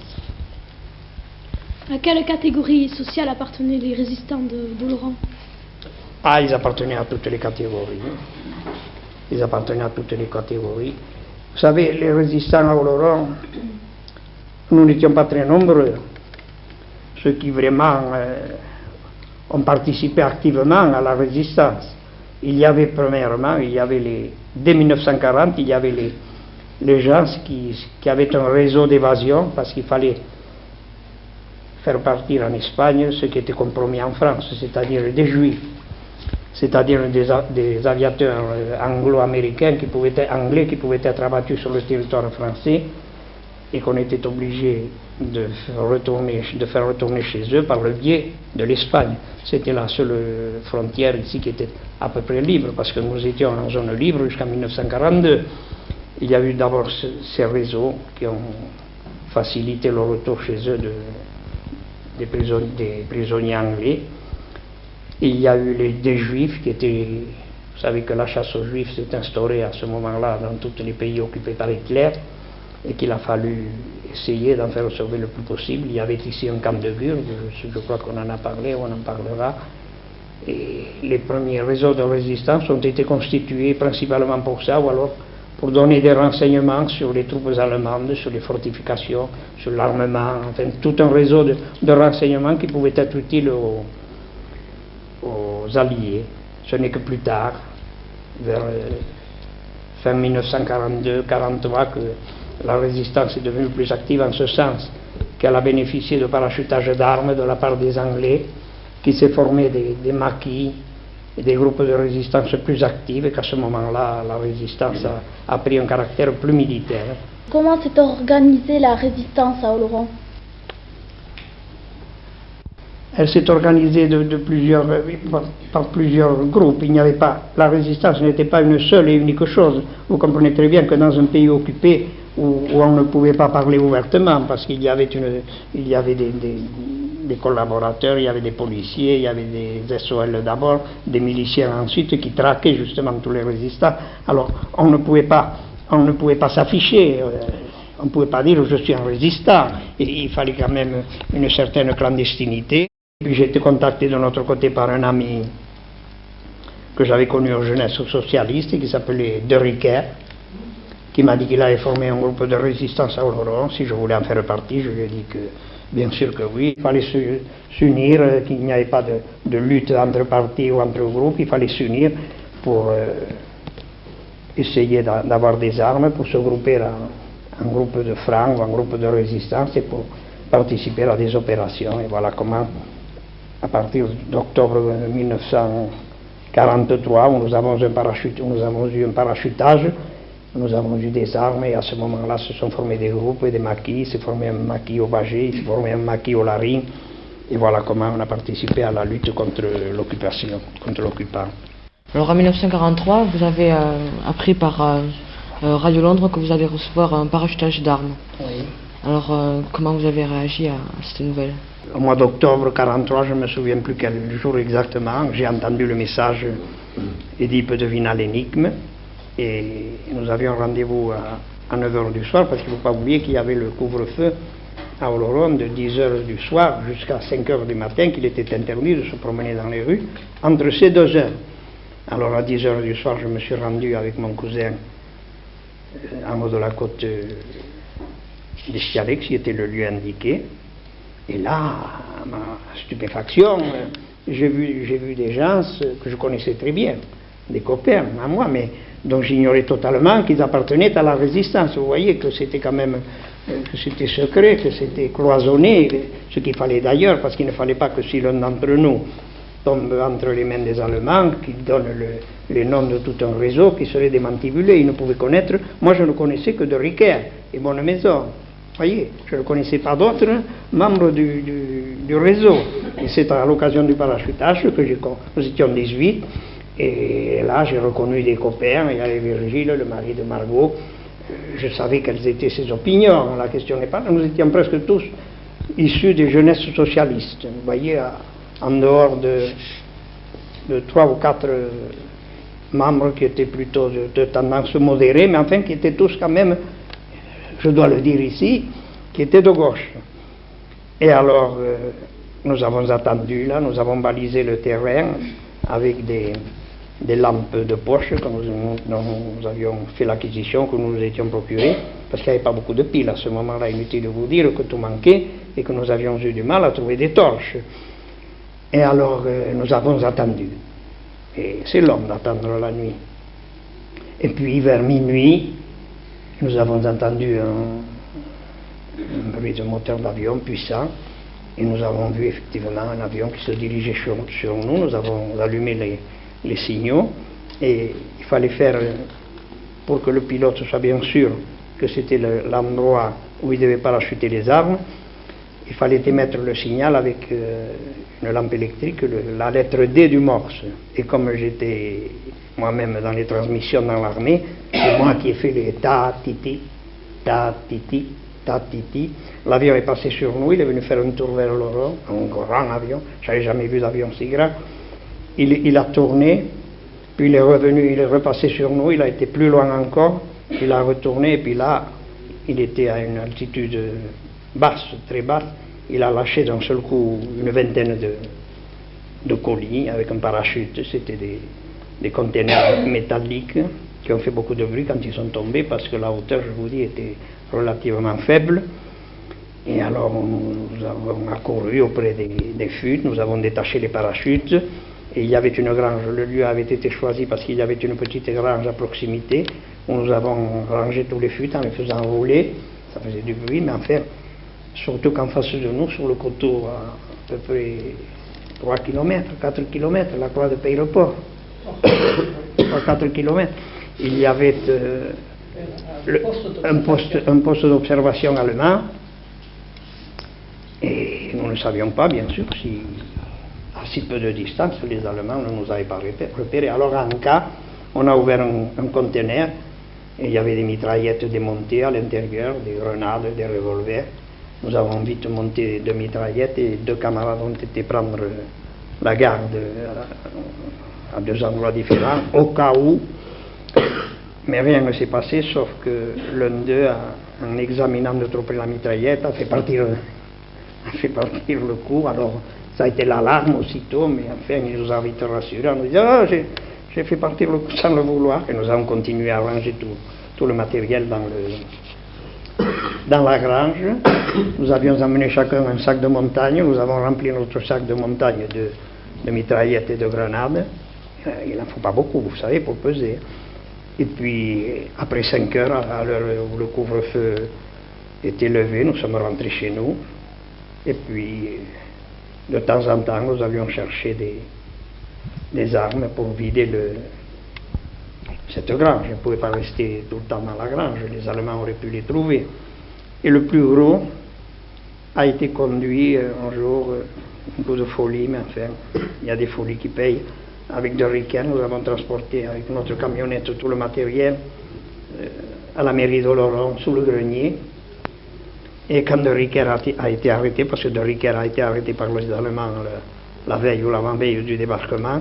À quelle catégorie sociale appartenaient les résistants d'Oloron? Ah, ils appartenaient à toutes les catégories. Ils appartenaient à toutes les catégories. Vous savez, les résistants à Oloron, nous n'étions pas très nombreux. Ceux qui vraiment ont participé activement à la résistance. Il y avait premièrement, dès 1940, il y avait les gens qui avaient un réseau d'évasion parce qu'il fallait faire partir en Espagne ceux qui étaient compromis en France, c'est-à-dire des Juifs, c'est-à-dire des aviateurs anglo-américains qui pouvaient être abattus sur le territoire français et qu'on était obligé de faire retourner chez eux par le biais de l'Espagne. C'était la seule frontière ici qui était à peu près libre, parce que nous étions en zone libre jusqu'en 1942. Il y a eu d'abord ces réseaux qui ont facilité le retour chez eux des prisonniers anglais. Il y a eu des Juifs qui étaient... Vous savez que la chasse aux Juifs s'est instaurée à ce moment-là dans tous les pays occupés par Hitler, et qu'il a fallu essayer d'en faire sauver le plus possible. Il y avait ici un camp de Gurs, je crois qu'on en a parlé, on en parlera. Et les premiers réseaux de résistance ont été constitués principalement pour ça, ou alors pour donner des renseignements sur les troupes allemandes, sur les fortifications, sur l'armement, enfin tout un réseau de renseignements qui pouvait être utile aux Alliés. Ce n'est que plus tard, vers fin 1942-43, que la résistance est devenue plus active en ce sens qu'elle a bénéficié de parachutage d'armes de la part des Anglais, qui s'est formé des maquis et des groupes de résistance plus actifs, et qu'à ce moment-là, la résistance a pris un caractère plus militaire. Comment s'est organisée la résistance à Oloron? Elle s'est organisée par plusieurs groupes. Il n'y avait pas, la résistance n'était pas une seule et unique chose. Vous comprenez très bien que dans un pays occupé où on ne pouvait pas parler ouvertement, parce qu'il y avait des collaborateurs, il y avait des policiers, il y avait des SOL d'abord, des miliciens ensuite qui traquaient justement tous les résistants. Alors on ne pouvait pas s'afficher. On ne pouvait pas dire je suis un résistant. Il fallait quand même une certaine clandestinité. Puis j'ai été contacté de notre côté par un ami que j'avais connu en jeunesse socialiste qui s'appelait De Riquer, qui m'a dit qu'il avait formé un groupe de résistance à Oloron. Si je voulais en faire partie, je lui ai dit que bien sûr que oui. Il fallait s'unir, qu'il n'y avait pas de lutte entre partis ou entre groupes, il fallait s'unir pour essayer d'avoir des armes, pour se grouper en groupe de francs ou en groupe de résistance et pour participer à des opérations. Et voilà comment, à partir d'octobre 1943, où nous avons eu un parachutage, nous avons eu des armes, et à ce moment-là se sont formés des groupes et des maquis. Il s'est formé un maquis au Bagé, il s'est formé un maquis au Larine, et voilà comment on a participé à la lutte contre l'occupation, contre l'occupant. Alors en 1943, vous avez appris par Radio Londres que vous allez recevoir un parachutage d'armes. Oui. Alors comment vous avez réagi à cette nouvelle? Au mois d'octobre 1943, je ne me souviens plus quel jour exactement, j'ai entendu le message Édipe devina l'énigme, et nous avions rendez-vous à 9h du soir, parce qu'il ne faut pas oublier qu'il y avait le couvre-feu à Oloron de 10h du soir jusqu'à 5h du matin, qu'il était interdit de se promener dans les rues entre ces 2 heures. Alors à 10h du soir, je me suis rendu avec mon cousin en haut de la côte d'Estialex, qui était le lieu indiqué. Et là, ma stupéfaction, j'ai vu des gens que je connaissais très bien, des copains à moi, mais dont j'ignorais totalement qu'ils appartenaient à la résistance. Vous voyez que c'était quand même, que c'était secret, que c'était cloisonné, ce qu'il fallait d'ailleurs, parce qu'il ne fallait pas que si l'un d'entre nous tombe entre les mains des Allemands, qu'ils donnent les noms de tout un réseau qui serait démantibulé. Ils ne pouvaient connaître, moi je ne connaissais que de Riquer et Bonne-Maison. Vous voyez, je ne connaissais pas d'autres membres du réseau. Et c'est à l'occasion du parachutage que nous étions 18, et là j'ai reconnu des copains, il y avait Virgile, le mari de Margot, je savais quelles étaient ses opinions, la question n'est pas, nous étions presque tous issus des jeunesses socialistes, vous voyez, en dehors de 3 ou 4 membres qui étaient plutôt de tendance modérée, mais enfin qui étaient tous quand même, je dois le dire ici, qui étaient de gauche. Et alors, nous avons attendu là, nous avons balisé le terrain avec des lampes de poche dont nous avions fait l'acquisition, que nous nous étions procurées, parce qu'il n'y avait pas beaucoup de piles à ce moment-là, inutile de vous dire que tout manquait et que nous avions eu du mal à trouver des torches. Et alors, nous avons attendu. Et c'est l'homme d'attendre la nuit. Et puis, vers minuit, nous avons entendu un bruit de moteur d'avion puissant, et nous avons vu effectivement un avion qui se dirigeait sur nous. Nous avons allumé les signaux, et il fallait faire, pour que le pilote soit bien sûr que c'était l'endroit où il devait parachuter les armes, il fallait émettre le signal avec une lampe électrique, la lettre D du Morse. Et comme j'étais moi-même dans les transmissions dans l'armée, c'est moi qui ai fait les ta-titi, ta-titi, ta-titi. L'avion est passé sur nous, il est venu faire un tour vers l'Europe, un grand avion, je n'avais jamais vu d'avion si grand. Il a tourné, puis il est revenu, il est repassé sur nous, il a été plus loin encore, il a retourné, et puis là, il était à une altitude basse, très basse, il a lâché d'un seul coup une vingtaine de colis avec un parachute. C'était des conteneurs métalliques qui ont fait beaucoup de bruit quand ils sont tombés, parce que la hauteur, je vous dis, était relativement faible. Et alors nous avons accouru auprès des chutes, nous avons détaché les parachutes, et il y avait une grange, le lieu avait été choisi parce qu'il y avait une petite grange à proximité, où nous avons rangé tous les chutes en les faisant rouler. Ça faisait du bruit, mais enfin, surtout qu'en face de nous, sur le coteau, à peu près 3 km, 4 km, la croix de Pays-le-Port, 3-4 km, il y avait un poste d'observation allemand, et nous ne savions pas, bien sûr, si à si peu de distance, les Allemands ne nous avaient pas repérés. Alors en cas, on a ouvert un conteneur, et il y avait des mitraillettes démontées à l'intérieur, des grenades, des revolvers. Nous avons vite monté 2 mitraillettes, et 2 camarades ont été prendre la garde à 2 endroits différents, au cas où. Mais rien ne s'est passé, sauf que l'un d'eux, en examinant de trop près la mitraillette, a fait partir le coup. Alors ça a été l'alarme aussitôt, mais enfin il nous a vite rassurés en nous disant « Ah, j'ai fait partir le coup sans le vouloir ». Et nous avons continué à ranger tout le matériel dans la grange. Nous avions emmené chacun un sac de montagne, nous avons rempli notre sac de montagne de mitraillettes et de grenades. Il n'en faut pas beaucoup, vous savez, pour peser. Et puis, après 5 heures, à l'heure où le couvre-feu était levé, nous sommes rentrés chez nous. Et puis, de temps en temps, nous allions chercher des armes pour vider cette grange. Je ne pouvais pas rester tout le temps dans la grange, les Allemands auraient pu les trouver. Et le plus gros a été conduit un jour, un coup de folie, mais enfin, il y a des folies qui payent. Avec de Riquer, nous avons transporté avec notre camionnette tout le matériel à la mairie d'Oloron, sous le grenier. Et quand de Riquer a été arrêté, parce que de Riquer a été arrêté par les Allemands la veille ou l'avant-veille du débarquement,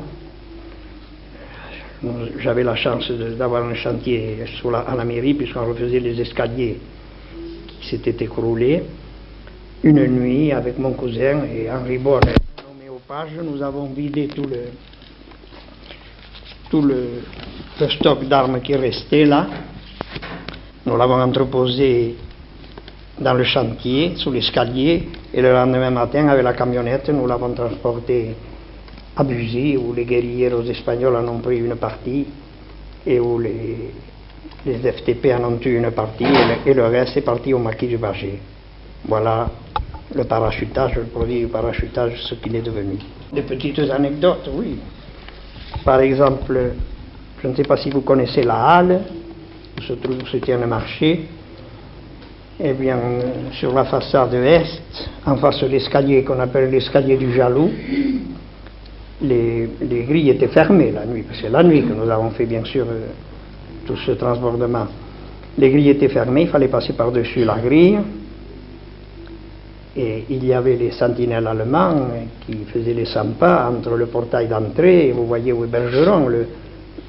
j'avais la chance d'avoir un chantier à la mairie, puisqu'on refaisait les escaliers qui s'étaient écroulés. Une nuit, avec mon cousin et Henri Bonne, nommé au page, nous avons vidé tout le stock d'armes qui restait là. Nous l'avons entreposé dans le chantier, sous l'escalier, et le lendemain matin, avec la camionnette, nous l'avons transporté à Buzy, où les guerrilleros espagnols en ont pris une partie, et où les FTP en ont eu une partie, et le reste est parti au maquis du Bâgé. Voilà le parachutage, le produit du parachutage, ce qu'il est devenu. Des petites anecdotes, oui. Par exemple, je ne sais pas si vous connaissez la halle, où se tient le marché. Eh bien, sur la façade est, en face de l'escalier qu'on appelle l'escalier du Jaloux, les grilles étaient fermées la nuit, parce que c'est la nuit que nous avons fait bien sûr tout ce transbordement. Les grilles étaient fermées, il fallait passer par-dessus la grille, et il y avait les sentinelles allemands qui faisaient les 100 pas entre le portail d'entrée, et vous voyez où est Bergeron,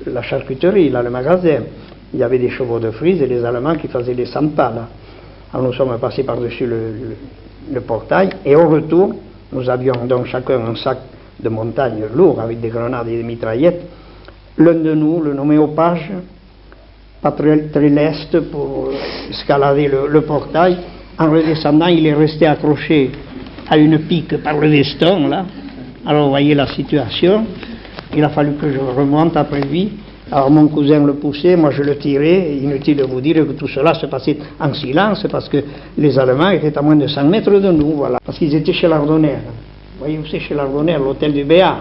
la charcuterie, là, le magasin. Il y avait des chevaux de frise et les Allemands qui faisaient les 100 pas là. Alors nous sommes passés par-dessus le portail, et au retour, nous avions donc chacun un sac de montagne lourd avec des grenades et des mitraillettes. L'un de nous, le nommé au page, pas très leste pour escalader le portail. En redescendant, il est resté accroché à une pique par le veston, là. Alors vous voyez la situation. Il a fallu que je remonte après lui. Alors mon cousin le poussait, moi je le tirais. Inutile de vous dire que tout cela se passait en silence, parce que les Allemands étaient à moins de 100 mètres de nous, voilà. Parce qu'ils étaient chez l'Ardonnaire. Vous voyez où c'est chez l'Ardonnaire, l'hôtel du Béat.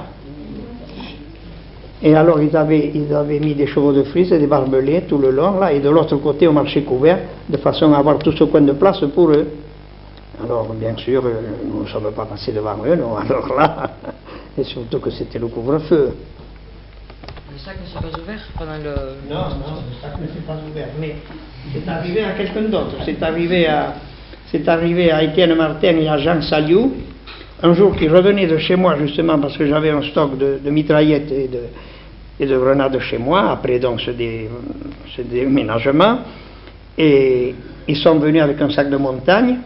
Et alors ils avaient mis des chevaux de frise et des barbelés tout le long, là, et de l'autre côté au marché couvert, de façon à avoir tout ce coin de place pour eux. Alors bien sûr, nous ne sommes pas passés devant eux, non, alors là, et surtout que c'était le couvre-feu. Le sac ne s'est pas ouvert pendant le... Non, le sac ne s'est pas ouvert, mais c'est arrivé à quelqu'un d'autre, c'est arrivé à Étienne Martin et à Jean Saliou, un jour qu'ils revenaient de chez moi, justement parce que j'avais un stock de mitraillettes et de grenades chez moi, après donc ce déménagement, et ils sont venus avec un sac de montagne,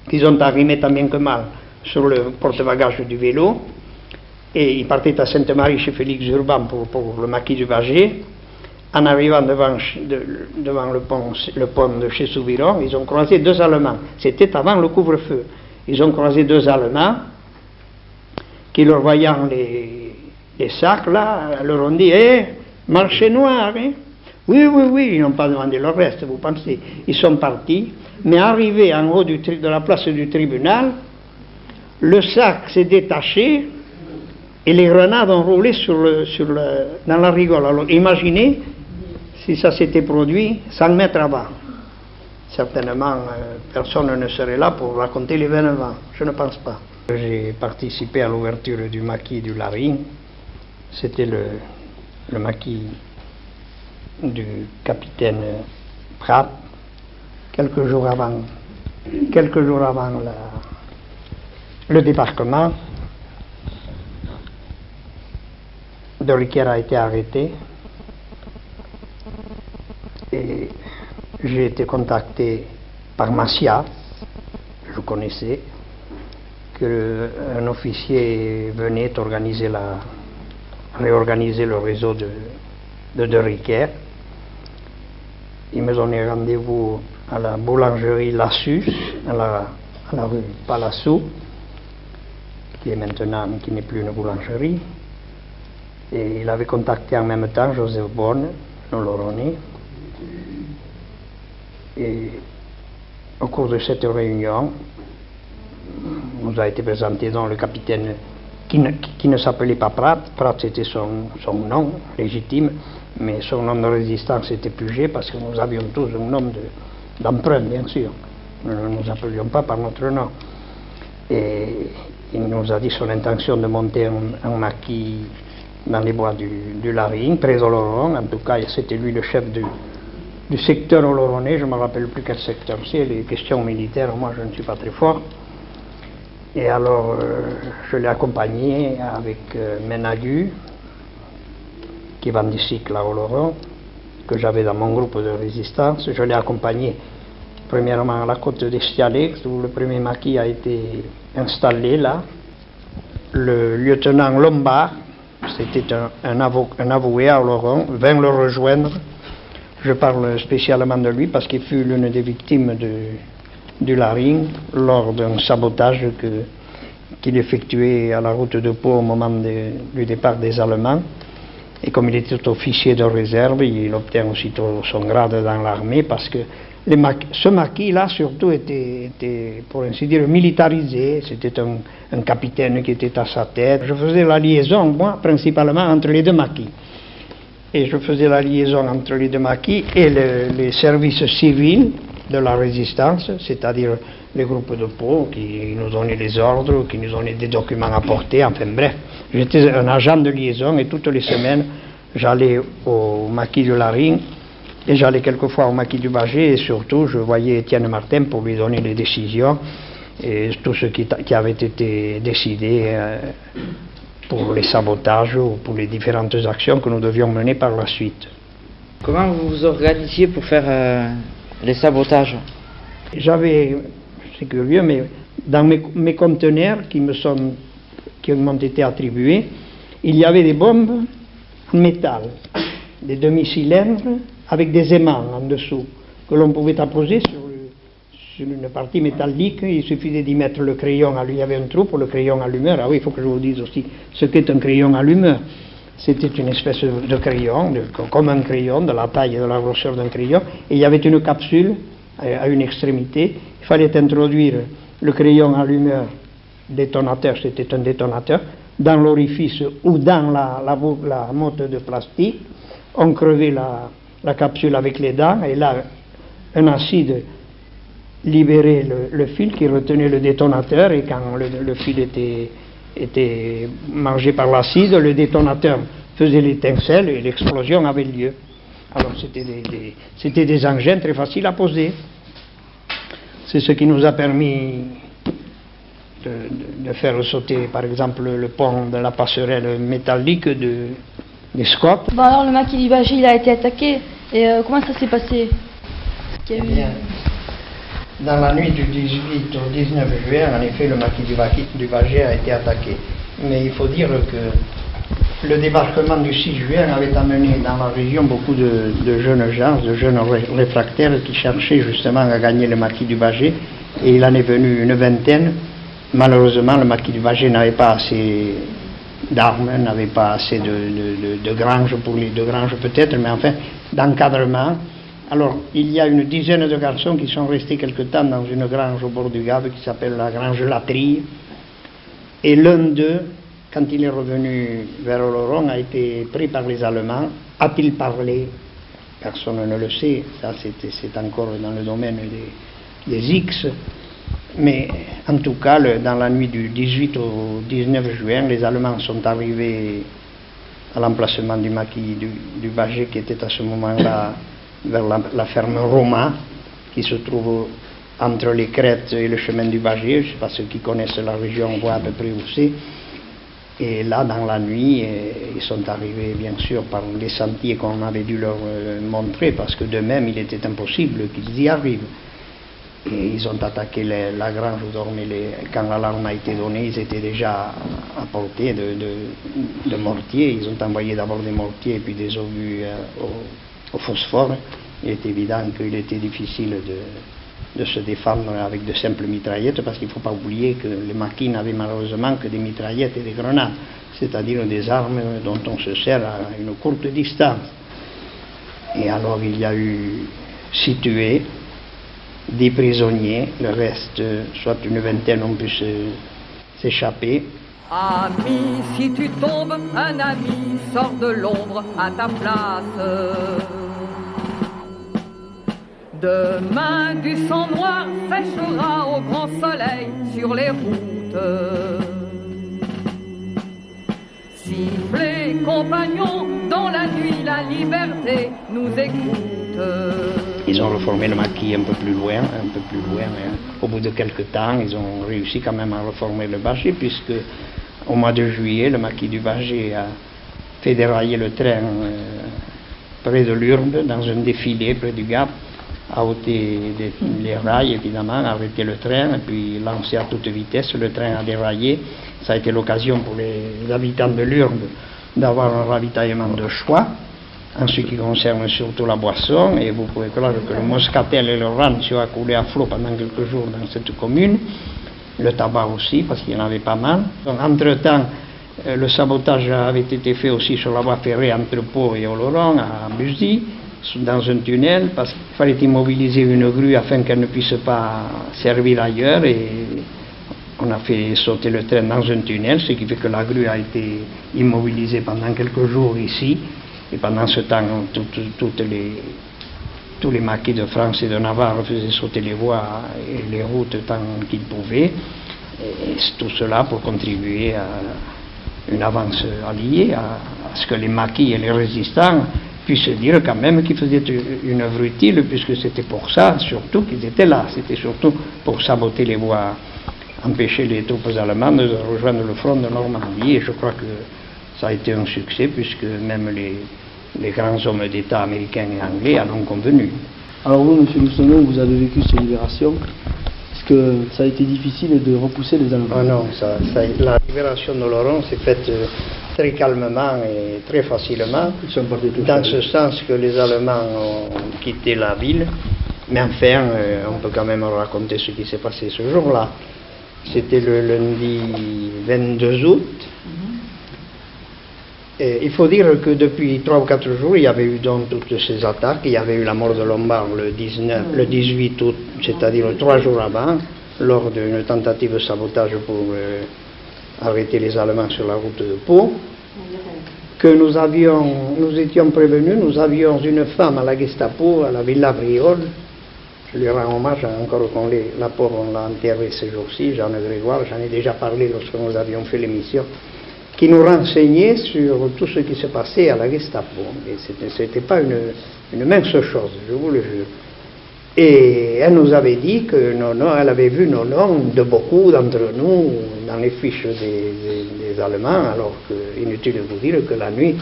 qu'ils ont arrimé tant bien que mal sur le porte-bagages du vélo, et ils partaient à Sainte-Marie chez Félix Urban pour le maquis du Bâgé. En arrivant devant le pont de chez Souviron, ils ont croisé deux Allemands. C'était avant le couvre-feu. Ils ont croisé deux Allemands qui, leur voyant les sacs, là, leur ont dit « Eh, marché noir, hein ?» Oui, ils n'ont pas demandé le reste, vous pensez. Ils sont partis, mais arrivés en haut de la place du tribunal, le sac s'est détaché et les grenades ont roulé dans la rigole. Alors imaginez si ça s'était produit 100 mètres avant. Certainement, personne ne serait là pour raconter l'événement, je ne pense pas. J'ai participé à l'ouverture du maquis du Larry. C'était le maquis du capitaine Pratt, quelques jours avant le débarquement. De Riquière a été arrêté et j'ai été contacté par Massia, je connaissais, qu'un officier venait réorganiser le réseau de Riquière. Il me donnait rendez-vous à la boulangerie Lassus, à la rue Palassou, qui n'est plus une boulangerie. Et il avait contacté en même temps Joseph Bonne, un Lauronnais. Et au cours de cette réunion, nous a été présenté donc le capitaine qui ne s'appelait pas Prat. Prat c'était son nom légitime, mais son nom de résistance était Puget, parce que nous avions tous un nom d'emprunt, bien sûr. Nous ne nous appelions pas par notre nom. Et il nous a dit son intention de monter un maquis dans les bois du Larry, près d'Oloron. En tout cas, c'était lui le chef du secteur oloronnais, je ne me rappelle plus quel secteur c'est, les questions militaires, moi je ne suis pas très fort. Et alors, je l'ai accompagné avec Menagu, qui vend du cycle à Oloron, que j'avais dans mon groupe de résistance. Je l'ai accompagné premièrement à la côte d'Estialès, où le premier maquis a été installé là. Le lieutenant Lombard, c'était un avoué à Oloron, vint le rejoindre. Je parle spécialement de lui parce qu'il fut l'une des victimes du Laring lors d'un sabotage qu'il effectuait à la route de Pau au moment du départ des Allemands. Et comme il était officier de réserve, il obtient aussitôt son grade dans l'armée parce que ce maquis-là surtout était, pour ainsi dire, militarisé. C'était un capitaine qui était à sa tête. Je faisais la liaison, moi, principalement entre les deux maquis. Et je faisais la liaison entre les deux maquis et les services civils de la résistance, c'est-à-dire les groupes de Pau qui nous donnaient les ordres, qui nous donnaient des documents à porter, enfin bref. J'étais un agent de liaison et toutes les semaines, j'allais au maquis de Laring et j'allais quelquefois au maquis du Bâgé et surtout je voyais Étienne Martin pour lui donner les décisions et tout ce qui avait été décidé pour les sabotages ou pour les différentes actions que nous devions mener par la suite. Comment vous vous organisiez pour faire les sabotages? J'avais, c'est curieux, mais dans mes conteneurs qui m'ont été attribués, il y avait des bombes en métal, des demi-cylindres avec des aimants en dessous, que l'on pouvait apposer sur une partie métallique. Il suffisait d'y mettre le crayon, il y avait un trou pour le crayon allumeur. Ah oui, il faut que je vous dise aussi ce qu'est un crayon allumeur. C'était une espèce de crayon, comme un crayon, de la taille et de la grosseur d'un crayon, et il y avait une capsule à une extrémité. Il fallait introduire le crayon allumeur détonateur, c'était un détonateur, dans l'orifice ou dans la motte de plastique. On crevait la capsule avec les dents, et là, un acide libérait le fil qui retenait le détonateur, et quand le fil était mangé par l'acide, le détonateur faisait l'étincelle et l'explosion avait lieu. Alors c'était des engins très faciles à poser. C'est ce qui nous a permis de faire sauter par exemple le pont de la passerelle métallique des Scott. Bon, alors le maquis du Bâgé il a été attaqué et comment ça s'est passé? Dans la nuit du 18 au 19 juin, en effet, le maquis du Bâgé a été attaqué. Mais il faut dire que le débarquement du 6 juin avait amené dans la région beaucoup de jeunes gens, de jeunes réfractaires qui cherchaient justement à gagner le maquis du Bâgé. Et il en est venu une vingtaine. Malheureusement, le maquis du Bâgé n'avait pas assez d'armes, n'avait pas assez de granges, pour les deux granges peut-être, mais enfin d'encadrement. Alors, il y a une dizaine de garçons qui sont restés quelque temps dans une grange au bord du Gave qui s'appelle la grange Latrille. Et l'un d'eux, quand il est revenu vers Oloron, a été pris par les Allemands. A-t-il parlé? Personne ne le sait. Ça, c'est encore dans le domaine des X. Mais en tout cas, dans la nuit du 18 au 19 juin, les Allemands sont arrivés à l'emplacement du maquis du Bâgé qui était à ce moment-là vers la ferme Roma, qui se trouve entre les Crêtes et le chemin du Bâgé. Je ne sais pas, ceux qui connaissent la région voient à peu près où c'est. Et là, dans la nuit, ils sont arrivés, bien sûr, par les sentiers qu'on avait dû leur montrer, parce que d'eux-mêmes, il était impossible qu'ils y arrivent. Et ils ont attaqué la grange où dormaient quand l'alarme a été donnée, ils étaient déjà à portée de mortiers. Ils ont envoyé d'abord des mortiers et puis des obus au phosphore. Il est évident qu'il était difficile de se défendre avec de simples mitraillettes, parce qu'il ne faut pas oublier que les maquis n'avaient malheureusement que des mitraillettes et des grenades, c'est-à-dire des armes dont on se sert à une courte distance. Et alors il y a eu 6 tués, 10 prisonniers, le reste, soit une vingtaine, ont pu s'échapper. Ami, si tu tombes, un ami sort de l'ombre à ta place. Demain, du sang noir séchera au grand soleil sur les routes. Sifflez, compagnons, dans la nuit la liberté nous écoute. Ils ont reformé le maquis un peu plus loin, mais au bout de quelques temps, ils ont réussi quand même à reformer le Bâgé, puisque au mois de juillet, le maquis du Bâgé a fait dérailler le train près de l'Urbe, dans un défilé près du Gap, a ôté les rails, évidemment, a arrêté le train, et puis lancé à toute vitesse, le train a déraillé. Ça a été l'occasion pour les habitants de l'Urbe d'avoir un ravitaillement de choix. en ce qui concerne surtout la boisson, et vous pouvez croire que le moscatel et le rancio a coulé à flot pendant quelques jours dans cette commune, le tabac aussi, parce qu'il y en avait pas mal. Entre-temps, le sabotage avait été fait aussi sur la voie ferrée entre Pau et Oloron, à Busy, dans un tunnel, parce qu'il fallait immobiliser une grue afin qu'elle ne puisse pas servir ailleurs, et on a fait sauter le train dans un tunnel, ce qui fait que la grue a été immobilisée pendant quelques jours ici. Et pendant ce temps, tous les maquis de France et de Navarre faisaient sauter les voies et les routes tant qu'ils pouvaient. Et tout cela pour contribuer à une avance alliée, à ce que les maquis et les résistants puissent dire quand même qu'ils faisaient une œuvre utile, puisque c'était pour ça surtout qu'ils étaient là. C'était surtout pour saboter les voies, empêcher les troupes allemandes de rejoindre le front de Normandie. Et je crois que ça a été un succès, puisque même les grands hommes d'État américains et anglais en ont convenu. Alors vous, M. Lussonneau, vous avez vécu cette libération. Est-ce que ça a été difficile de repousser les Allemands? Oh non, la libération de Oloron s'est faite très calmement et très facilement, dans ce sens que les Allemands ont quitté la ville. Mais enfin, on peut quand même raconter ce qui s'est passé ce jour-là. C'était le lundi 22 août. Et il faut dire que depuis 3 ou 4 jours, il y avait eu donc toutes ces attaques. Il y avait eu la mort de Lombard le 18 août, c'est-à-dire 3 jours avant, lors d'une tentative de sabotage pour arrêter les Allemands sur la route de Pau. Que nous étions prévenus, nous avions une femme à la Gestapo, à la Villa Briole. Je lui rends hommage, encore qu'on la pauvre, on l'a enterrée ces jours-ci, Jeanne Grégoire, j'en ai déjà parlé lorsque nous avions fait l'émission, qui nous renseignait sur tout ce qui se passait à la Gestapo. Et ce n'était pas une mince chose, je vous le jure. Et elle nous avait dit que elle avait vu nos noms de beaucoup d'entre nous dans les fiches des Allemands, alors que, inutile de vous dire que la nuit,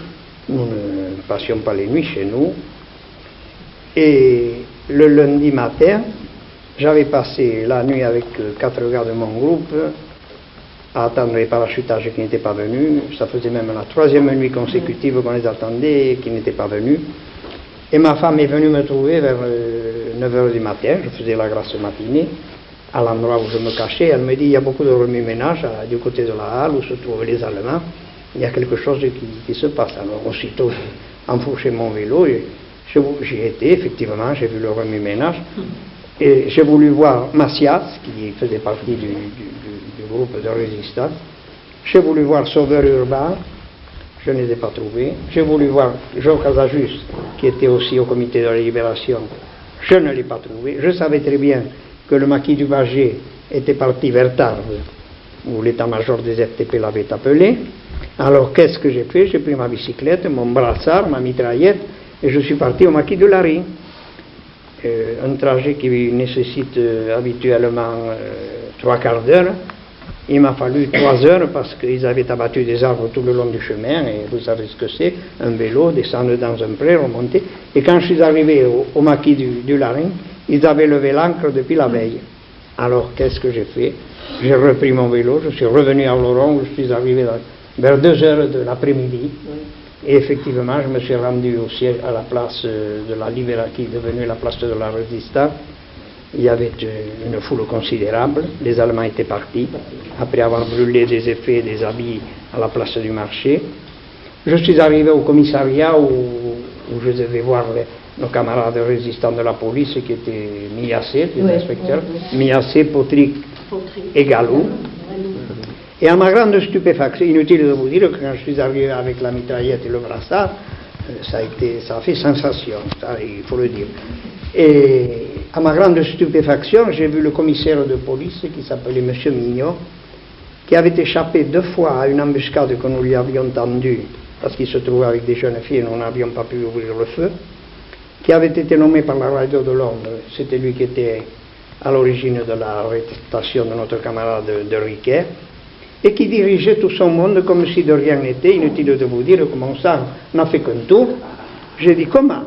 nous ne passions pas les nuits chez nous. Et le lundi matin, j'avais passé la nuit avec 4 gars de mon groupe, à attendre les parachutages qui n'étaient pas venus. Ça faisait même la 3e nuit consécutive qu'on les attendait et qui n'étaient pas venus. Et ma femme est venue me trouver vers 9h du matin, je faisais la grasse matinée, à l'endroit où je me cachais. Elle me dit, il y a beaucoup de remue-ménage du côté de la halle où se trouvent les Allemands. Il y a quelque chose qui se passe. Alors aussitôt, j'ai enfourché mon vélo, j'y étais, effectivement, j'ai vu le remue-ménage. Et j'ai voulu voir Macias, qui faisait partie du groupe de résistance. J'ai voulu voir Sauveur Urbain, je ne les ai pas trouvés. J'ai voulu voir Jean Casajus, qui était aussi au comité de la libération, je ne l'ai pas trouvé. Je savais très bien que le maquis du Baget était parti vers Tarbes, où l'état-major des FTP l'avait appelé. Alors qu'est-ce que j'ai fait? J'ai pris ma bicyclette, mon brassard, ma mitraillette, et je suis parti au maquis de Lary. Un trajet qui nécessite habituellement 3 quarts d'heure. Il m'a fallu 3 heures parce qu'ils avaient abattu des arbres tout le long du chemin, et vous savez ce que c'est, un vélo, descendre dans un pré, remonter. Et quand je suis arrivé au maquis du Lary, ils avaient levé l'ancre depuis la veille. Alors qu'est-ce que j'ai fait? J'ai repris mon vélo, je suis revenu à Oloron, où je suis arrivé vers 2 heures de l'après-midi. Et effectivement, je me suis rendu au siège, à la place de la Libération, qui est devenue la place de la Résistance. Il y avait une foule considérable. Les Allemands étaient partis, après avoir brûlé des effets, des habits à la place du marché. Je suis arrivé au commissariat où je devais voir nos camarades résistants de la police, qui étaient Miassé, les inspecteurs, Miassé, Potric et Galou. Et à ma grande stupéfaction, inutile de vous dire que quand je suis arrivé avec la mitraillette et le brassard, ça a fait sensation, ça, il faut le dire. Et à ma grande stupéfaction, j'ai vu le commissaire de police qui s'appelait M. Mignot, qui avait échappé 2 fois à une embuscade que nous lui avions tendue, parce qu'il se trouvait avec des jeunes filles et nous n'avions pas pu ouvrir le feu, qui avait été nommé par la radio de Londres. C'était lui qui était à l'origine de la arrestation de notre camarade de Riquet, et qui dirigeait tout son monde comme si de rien n'était. Inutile de vous dire que mon sang n'a fait qu'un tour. J'ai dit, comment?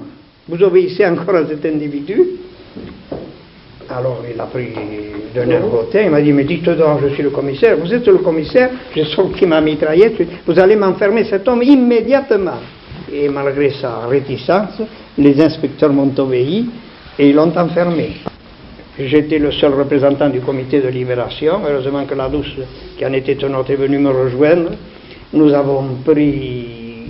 Vous obéissez encore à cet individu? Alors il a pris d'un air hautain, il m'a dit, mais dites donc, je suis le commissaire. Vous êtes le commissaire? J'ai sorti ma mitraillette, vous allez m'enfermer cet homme immédiatement. Et malgré sa réticence, les inspecteurs m'ont obéi et ils l'ont enfermé. J'étais le seul représentant du comité de libération. Heureusement que la douce, qui en était tenante, est venue me rejoindre. Nous avons pris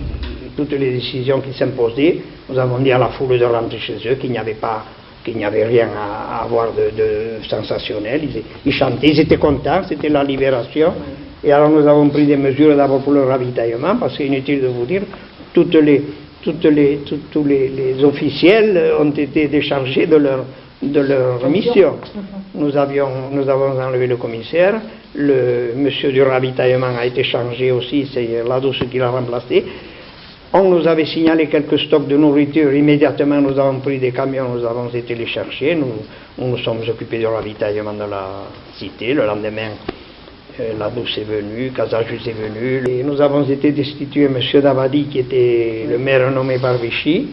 toutes les décisions qui s'imposaient. Nous avons dit à la foule de rentrer chez eux, qu'il n'y avait rien à avoir de sensationnel. Ils chantaient, ils étaient contents, c'était la libération. Et alors nous avons pris des mesures d'abord pour le ravitaillement, parce qu'inutile de vous dire, tous les officiels ont été déchargés de leur mission. Nous avons enlevé le commissaire, le monsieur du ravitaillement a été changé aussi, c'est la douce qui l'a remplacé. On nous avait signalé quelques stocks de nourriture, immédiatement nous avons pris des camions, nous avons été les chercher, nous sommes occupés du ravitaillement de la cité. Le lendemain, la douce est venue, Casajus est venu, et nous avons été destitués M. Davadi qui était le maire nommé par Vichy.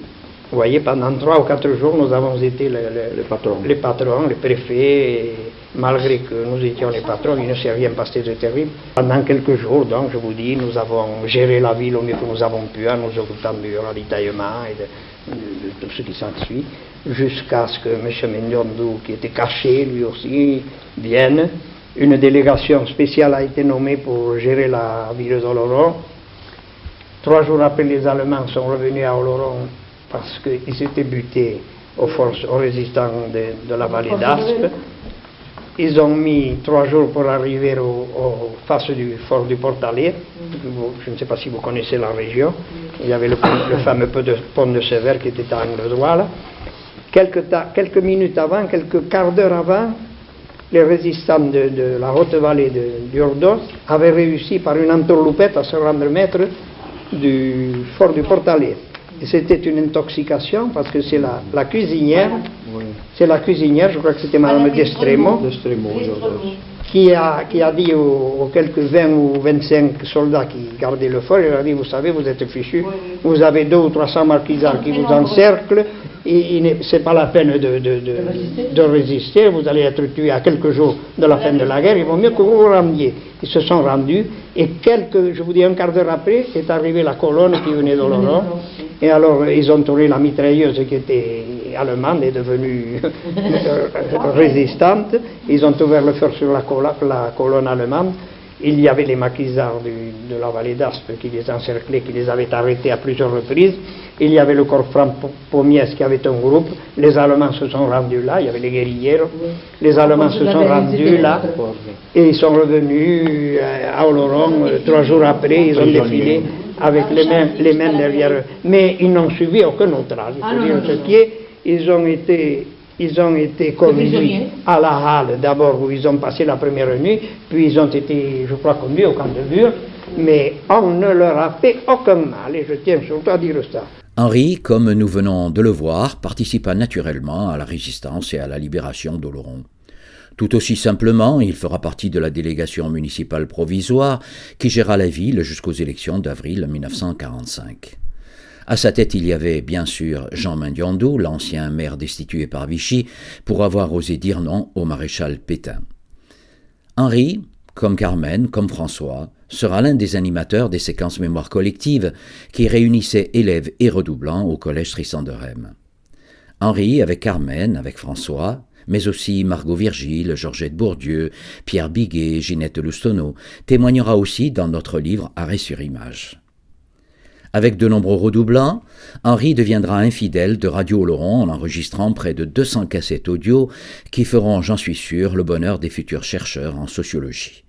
Vous voyez, pendant 3 ou 4 jours, nous avons été les patrons, les préfets, et malgré que nous étions les patrons, il ne s'est rien passé de terrible. Pendant quelques jours, donc, je vous dis, nous avons géré la ville au mieux que nous avons pu, en nous occupant du ravitaillement et de tout ce qui s'ensuit, jusqu'à ce que M. Mendiondou, qui était caché lui aussi, vienne. Une délégation spéciale a été nommée pour gérer la ville d'Oloron. 3 jours après, les Allemands sont revenus à Oloron parce qu'ils s'étaient butés aux résistants de la vallée d'Aspe. Ils ont mis 3 jours pour arriver aux faces du fort du Portalet. Je ne sais pas si vous connaissez la région. Il y avait le fameux pont de Sévère qui était à angle droit là. Quelques minutes avant, quelques quarts d'heure avant, les résistants de la haute vallée d'Urdos avaient réussi par une entourloupette à se rendre maître du fort du Portalet. Et c'était une intoxication parce que c'est la cuisinière, c'est la cuisinière, je crois que c'était Madame Destremo, qui a dit aux quelques 20 ou 25 soldats qui gardaient le fort, il a dit, vous savez, vous êtes fichus, vous avez 200 ou 300 marquisards qui vous encerclent, et c'est pas la peine de résister, vous allez être tués à quelques jours de la fin de la guerre, il vaut mieux que vous vous rendiez. Ils se sont rendus, et je vous dis un quart d'heure après, est arrivée la colonne qui venait d'Oloron, et alors ils ont tourné la mitrailleuse qui était allemande et devenue résistante, ils ont ouvert le feu sur la colonne allemande. Il y avait les maquisards de la vallée d'Aspe qui les encerclaient, qui les avaient arrêtés à plusieurs reprises. Il y avait le corps franc Pommiès qui avait un groupe. Les Allemands se sont rendus là, il y avait les guérilleros. Les Allemands se sont rendus là et ils sont revenus à Oloron 3 jours après. Ils ont défilé avec les mains derrière eux. Mais ils n'ont suivi aucun outrage. Il faut dire ce qui est, ils ont été conduits à la halle, d'abord où ils ont passé la première nuit, puis ils ont été, je crois, conduits au camp de Bure, mais on ne leur a fait aucun mal, et je tiens surtout à dire ça. Henri, comme nous venons de le voir, participa naturellement à la résistance et à la libération d'Oloron. Tout aussi simplement, il fera partie de la délégation municipale provisoire qui géra la ville jusqu'aux élections d'avril 1945. À sa tête, il y avait bien sûr Jean Mendiondou, l'ancien maire destitué par Vichy, pour avoir osé dire non au maréchal Pétain. Henri, comme Carmen, comme François, sera l'un des animateurs des séquences mémoire collective qui réunissaient élèves et redoublants au collège Tristan de Rheims. Henri, avec Carmen, avec François, mais aussi Margot Virgile, Georgette Bourdieu, Pierre Biguet, Ginette Loustono, témoignera aussi dans notre livre Arrêt sur image. Avec de nombreux redoublants, Henri deviendra un fidèle de Radio Oloron en enregistrant près de 200 cassettes audio qui feront, j'en suis sûr, le bonheur des futurs chercheurs en sociologie.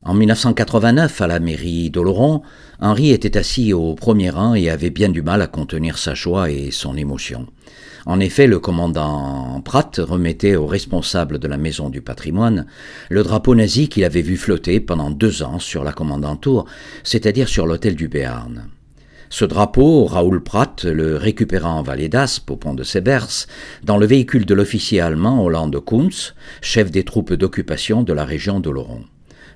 En 1989, à la mairie d'Oloron, Henri était assis au premier rang et avait bien du mal à contenir sa joie et son émotion. En effet, le commandant Pratt remettait au responsable de la Maison du Patrimoine le drapeau nazi qu'il avait vu flotter pendant 2 ans sur la commandantour, c'est-à-dire sur l'hôtel du Béarn. Ce drapeau, Raoul Pratt le récupéra en vallée d'Aspe, au pont de Sebers, dans le véhicule de l'officier allemand Hollande Kuntz, chef des troupes d'occupation de la région d'Oloron.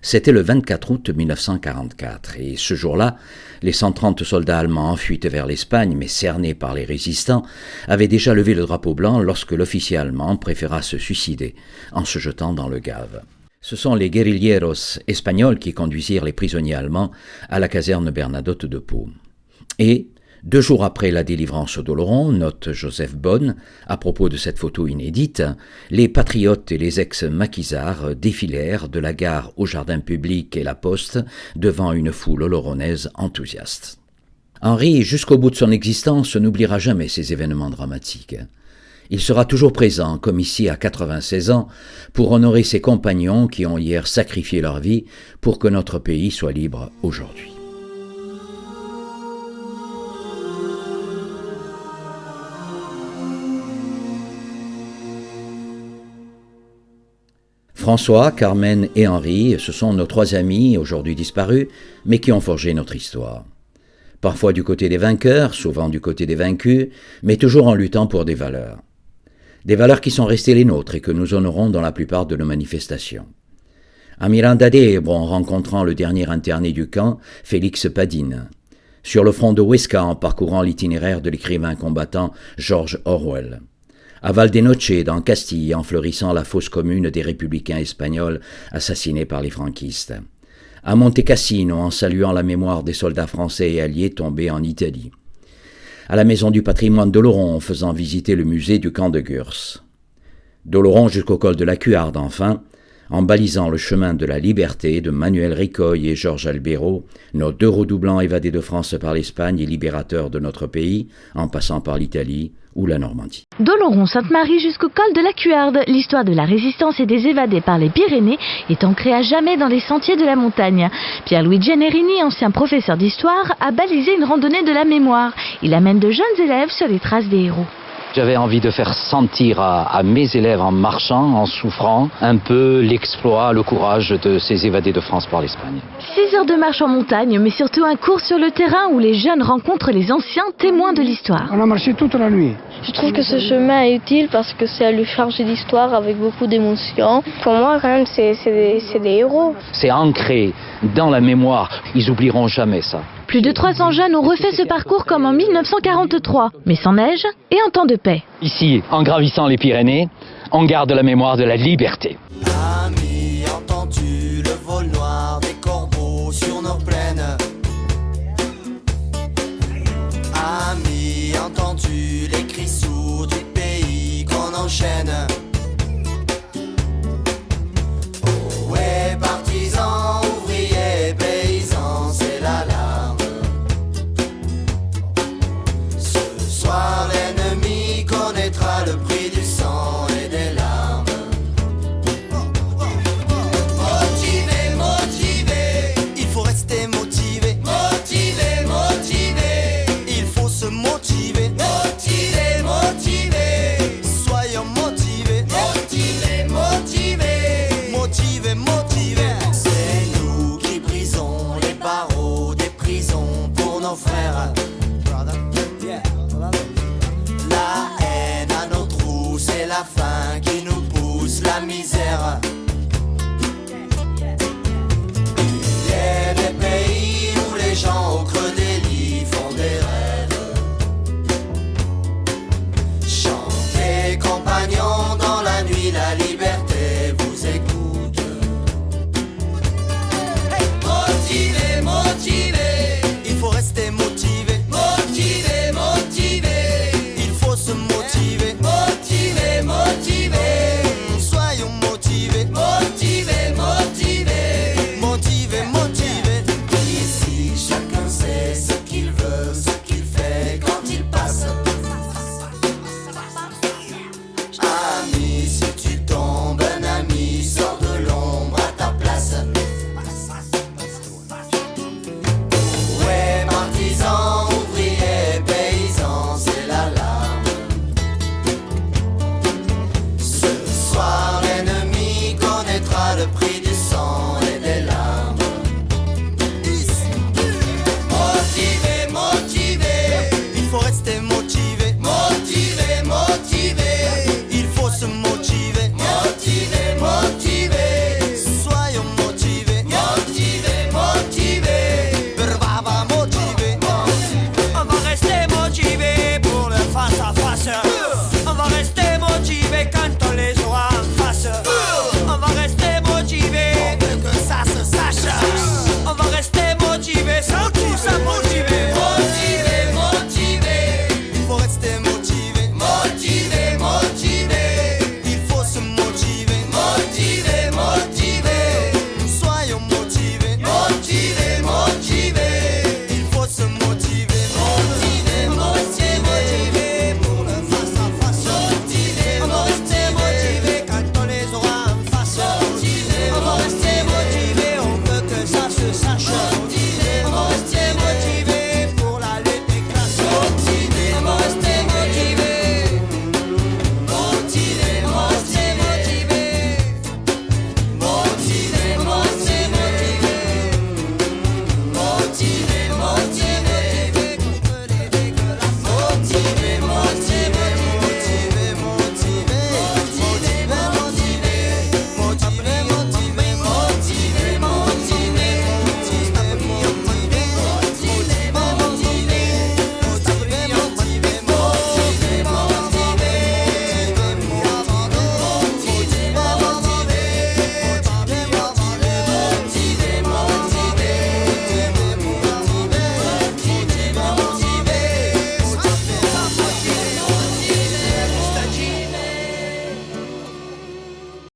C'était le 24 août 1944, et ce jour-là, les 130 soldats allemands en fuite vers l'Espagne, mais cernés par les résistants, avaient déjà levé le drapeau blanc lorsque l'officier allemand préféra se suicider en se jetant dans le Gave. Ce sont les guérilleros espagnols qui conduisirent les prisonniers allemands à la caserne Bernadotte de Pau. Et, 2 jours après la délivrance d'Oloron, note Joseph Bonne, à propos de cette photo inédite, les patriotes et les ex-maquisards défilèrent de la gare au jardin public et la poste devant une foule oloronnaise enthousiaste. Henri, jusqu'au bout de son existence, n'oubliera jamais ces événements dramatiques. Il sera toujours présent, comme ici à 96 ans, pour honorer ses compagnons qui ont hier sacrifié leur vie pour que notre pays soit libre aujourd'hui. François, Carmen et Henri, ce sont nos 3 amis, aujourd'hui disparus, mais qui ont forgé notre histoire. Parfois du côté des vainqueurs, souvent du côté des vaincus, mais toujours en luttant pour des valeurs. Des valeurs qui sont restées les nôtres et que nous honorons dans la plupart de nos manifestations. À Miranda de Ebro, en rencontrant le dernier interné du camp, Félix Padine. Sur le front de Huesca, en parcourant l'itinéraire de l'écrivain combattant George Orwell. À Valdenoche, dans Castille, en fleurissant la fosse commune des républicains espagnols assassinés par les franquistes. À Monte Cassino, en saluant la mémoire des soldats français et alliés tombés en Italie. À la Maison du patrimoine d'Oloron, en faisant visiter le musée du camp de Gurs. D'Oloron jusqu'au col de la Cuarde, enfin, en balisant le chemin de la liberté de Manuel Ricoy et Georges Albero, nos 2 redoublants évadés de France par l'Espagne et libérateurs de notre pays, en passant par l'Italie ou la Normandie. D'Oloron-Sainte-Marie jusqu'au col de la Cuarde, l'histoire de la résistance et des évadés par les Pyrénées est ancrée à jamais dans les sentiers de la montagne. Pierre-Louis Generini, ancien professeur d'histoire, a balisé une randonnée de la mémoire. Il amène de jeunes élèves sur les traces des héros. J'avais envie de faire sentir à mes élèves en marchant, en souffrant, un peu l'exploit, le courage de ces évadés de France par l'Espagne. 6 heures de marche en montagne, mais surtout un cours sur le terrain où les jeunes rencontrent les anciens témoins de l'histoire. On a marché toute la nuit. Je trouve que ce chemin est utile parce que c'est à lui charger d'histoire avec beaucoup d'émotions. Pour moi, quand même, c'est des héros. C'est ancré dans la mémoire. Ils oublieront jamais ça. Plus de 300 jeunes ont refait ce parcours comme en 1943, mais sans neige et en temps de paix. Ici, en gravissant les Pyrénées, on garde la mémoire de la liberté. Ami, entends-tu le vol noir des corbeaux sur nos plaines? Ami, entends-tu les cris sourds du pays qu'on enchaîne? Oh ouais, partisans, ouvriers, paysans, c'est l'alarme. Ce soir, l'ennemi connaîtra le prix du sang et des larmes. Motivé, motivé, il faut rester motivé. Motivé, motivé, il faut se motiver. Motivé, motivé, soyons motivés. Motivé, motivé, motivé, motivé. C'est nous qui brisons les barreaux des prisons pour nos frères. La haine à nos trous, c'est la faim qui nous pousse la misère.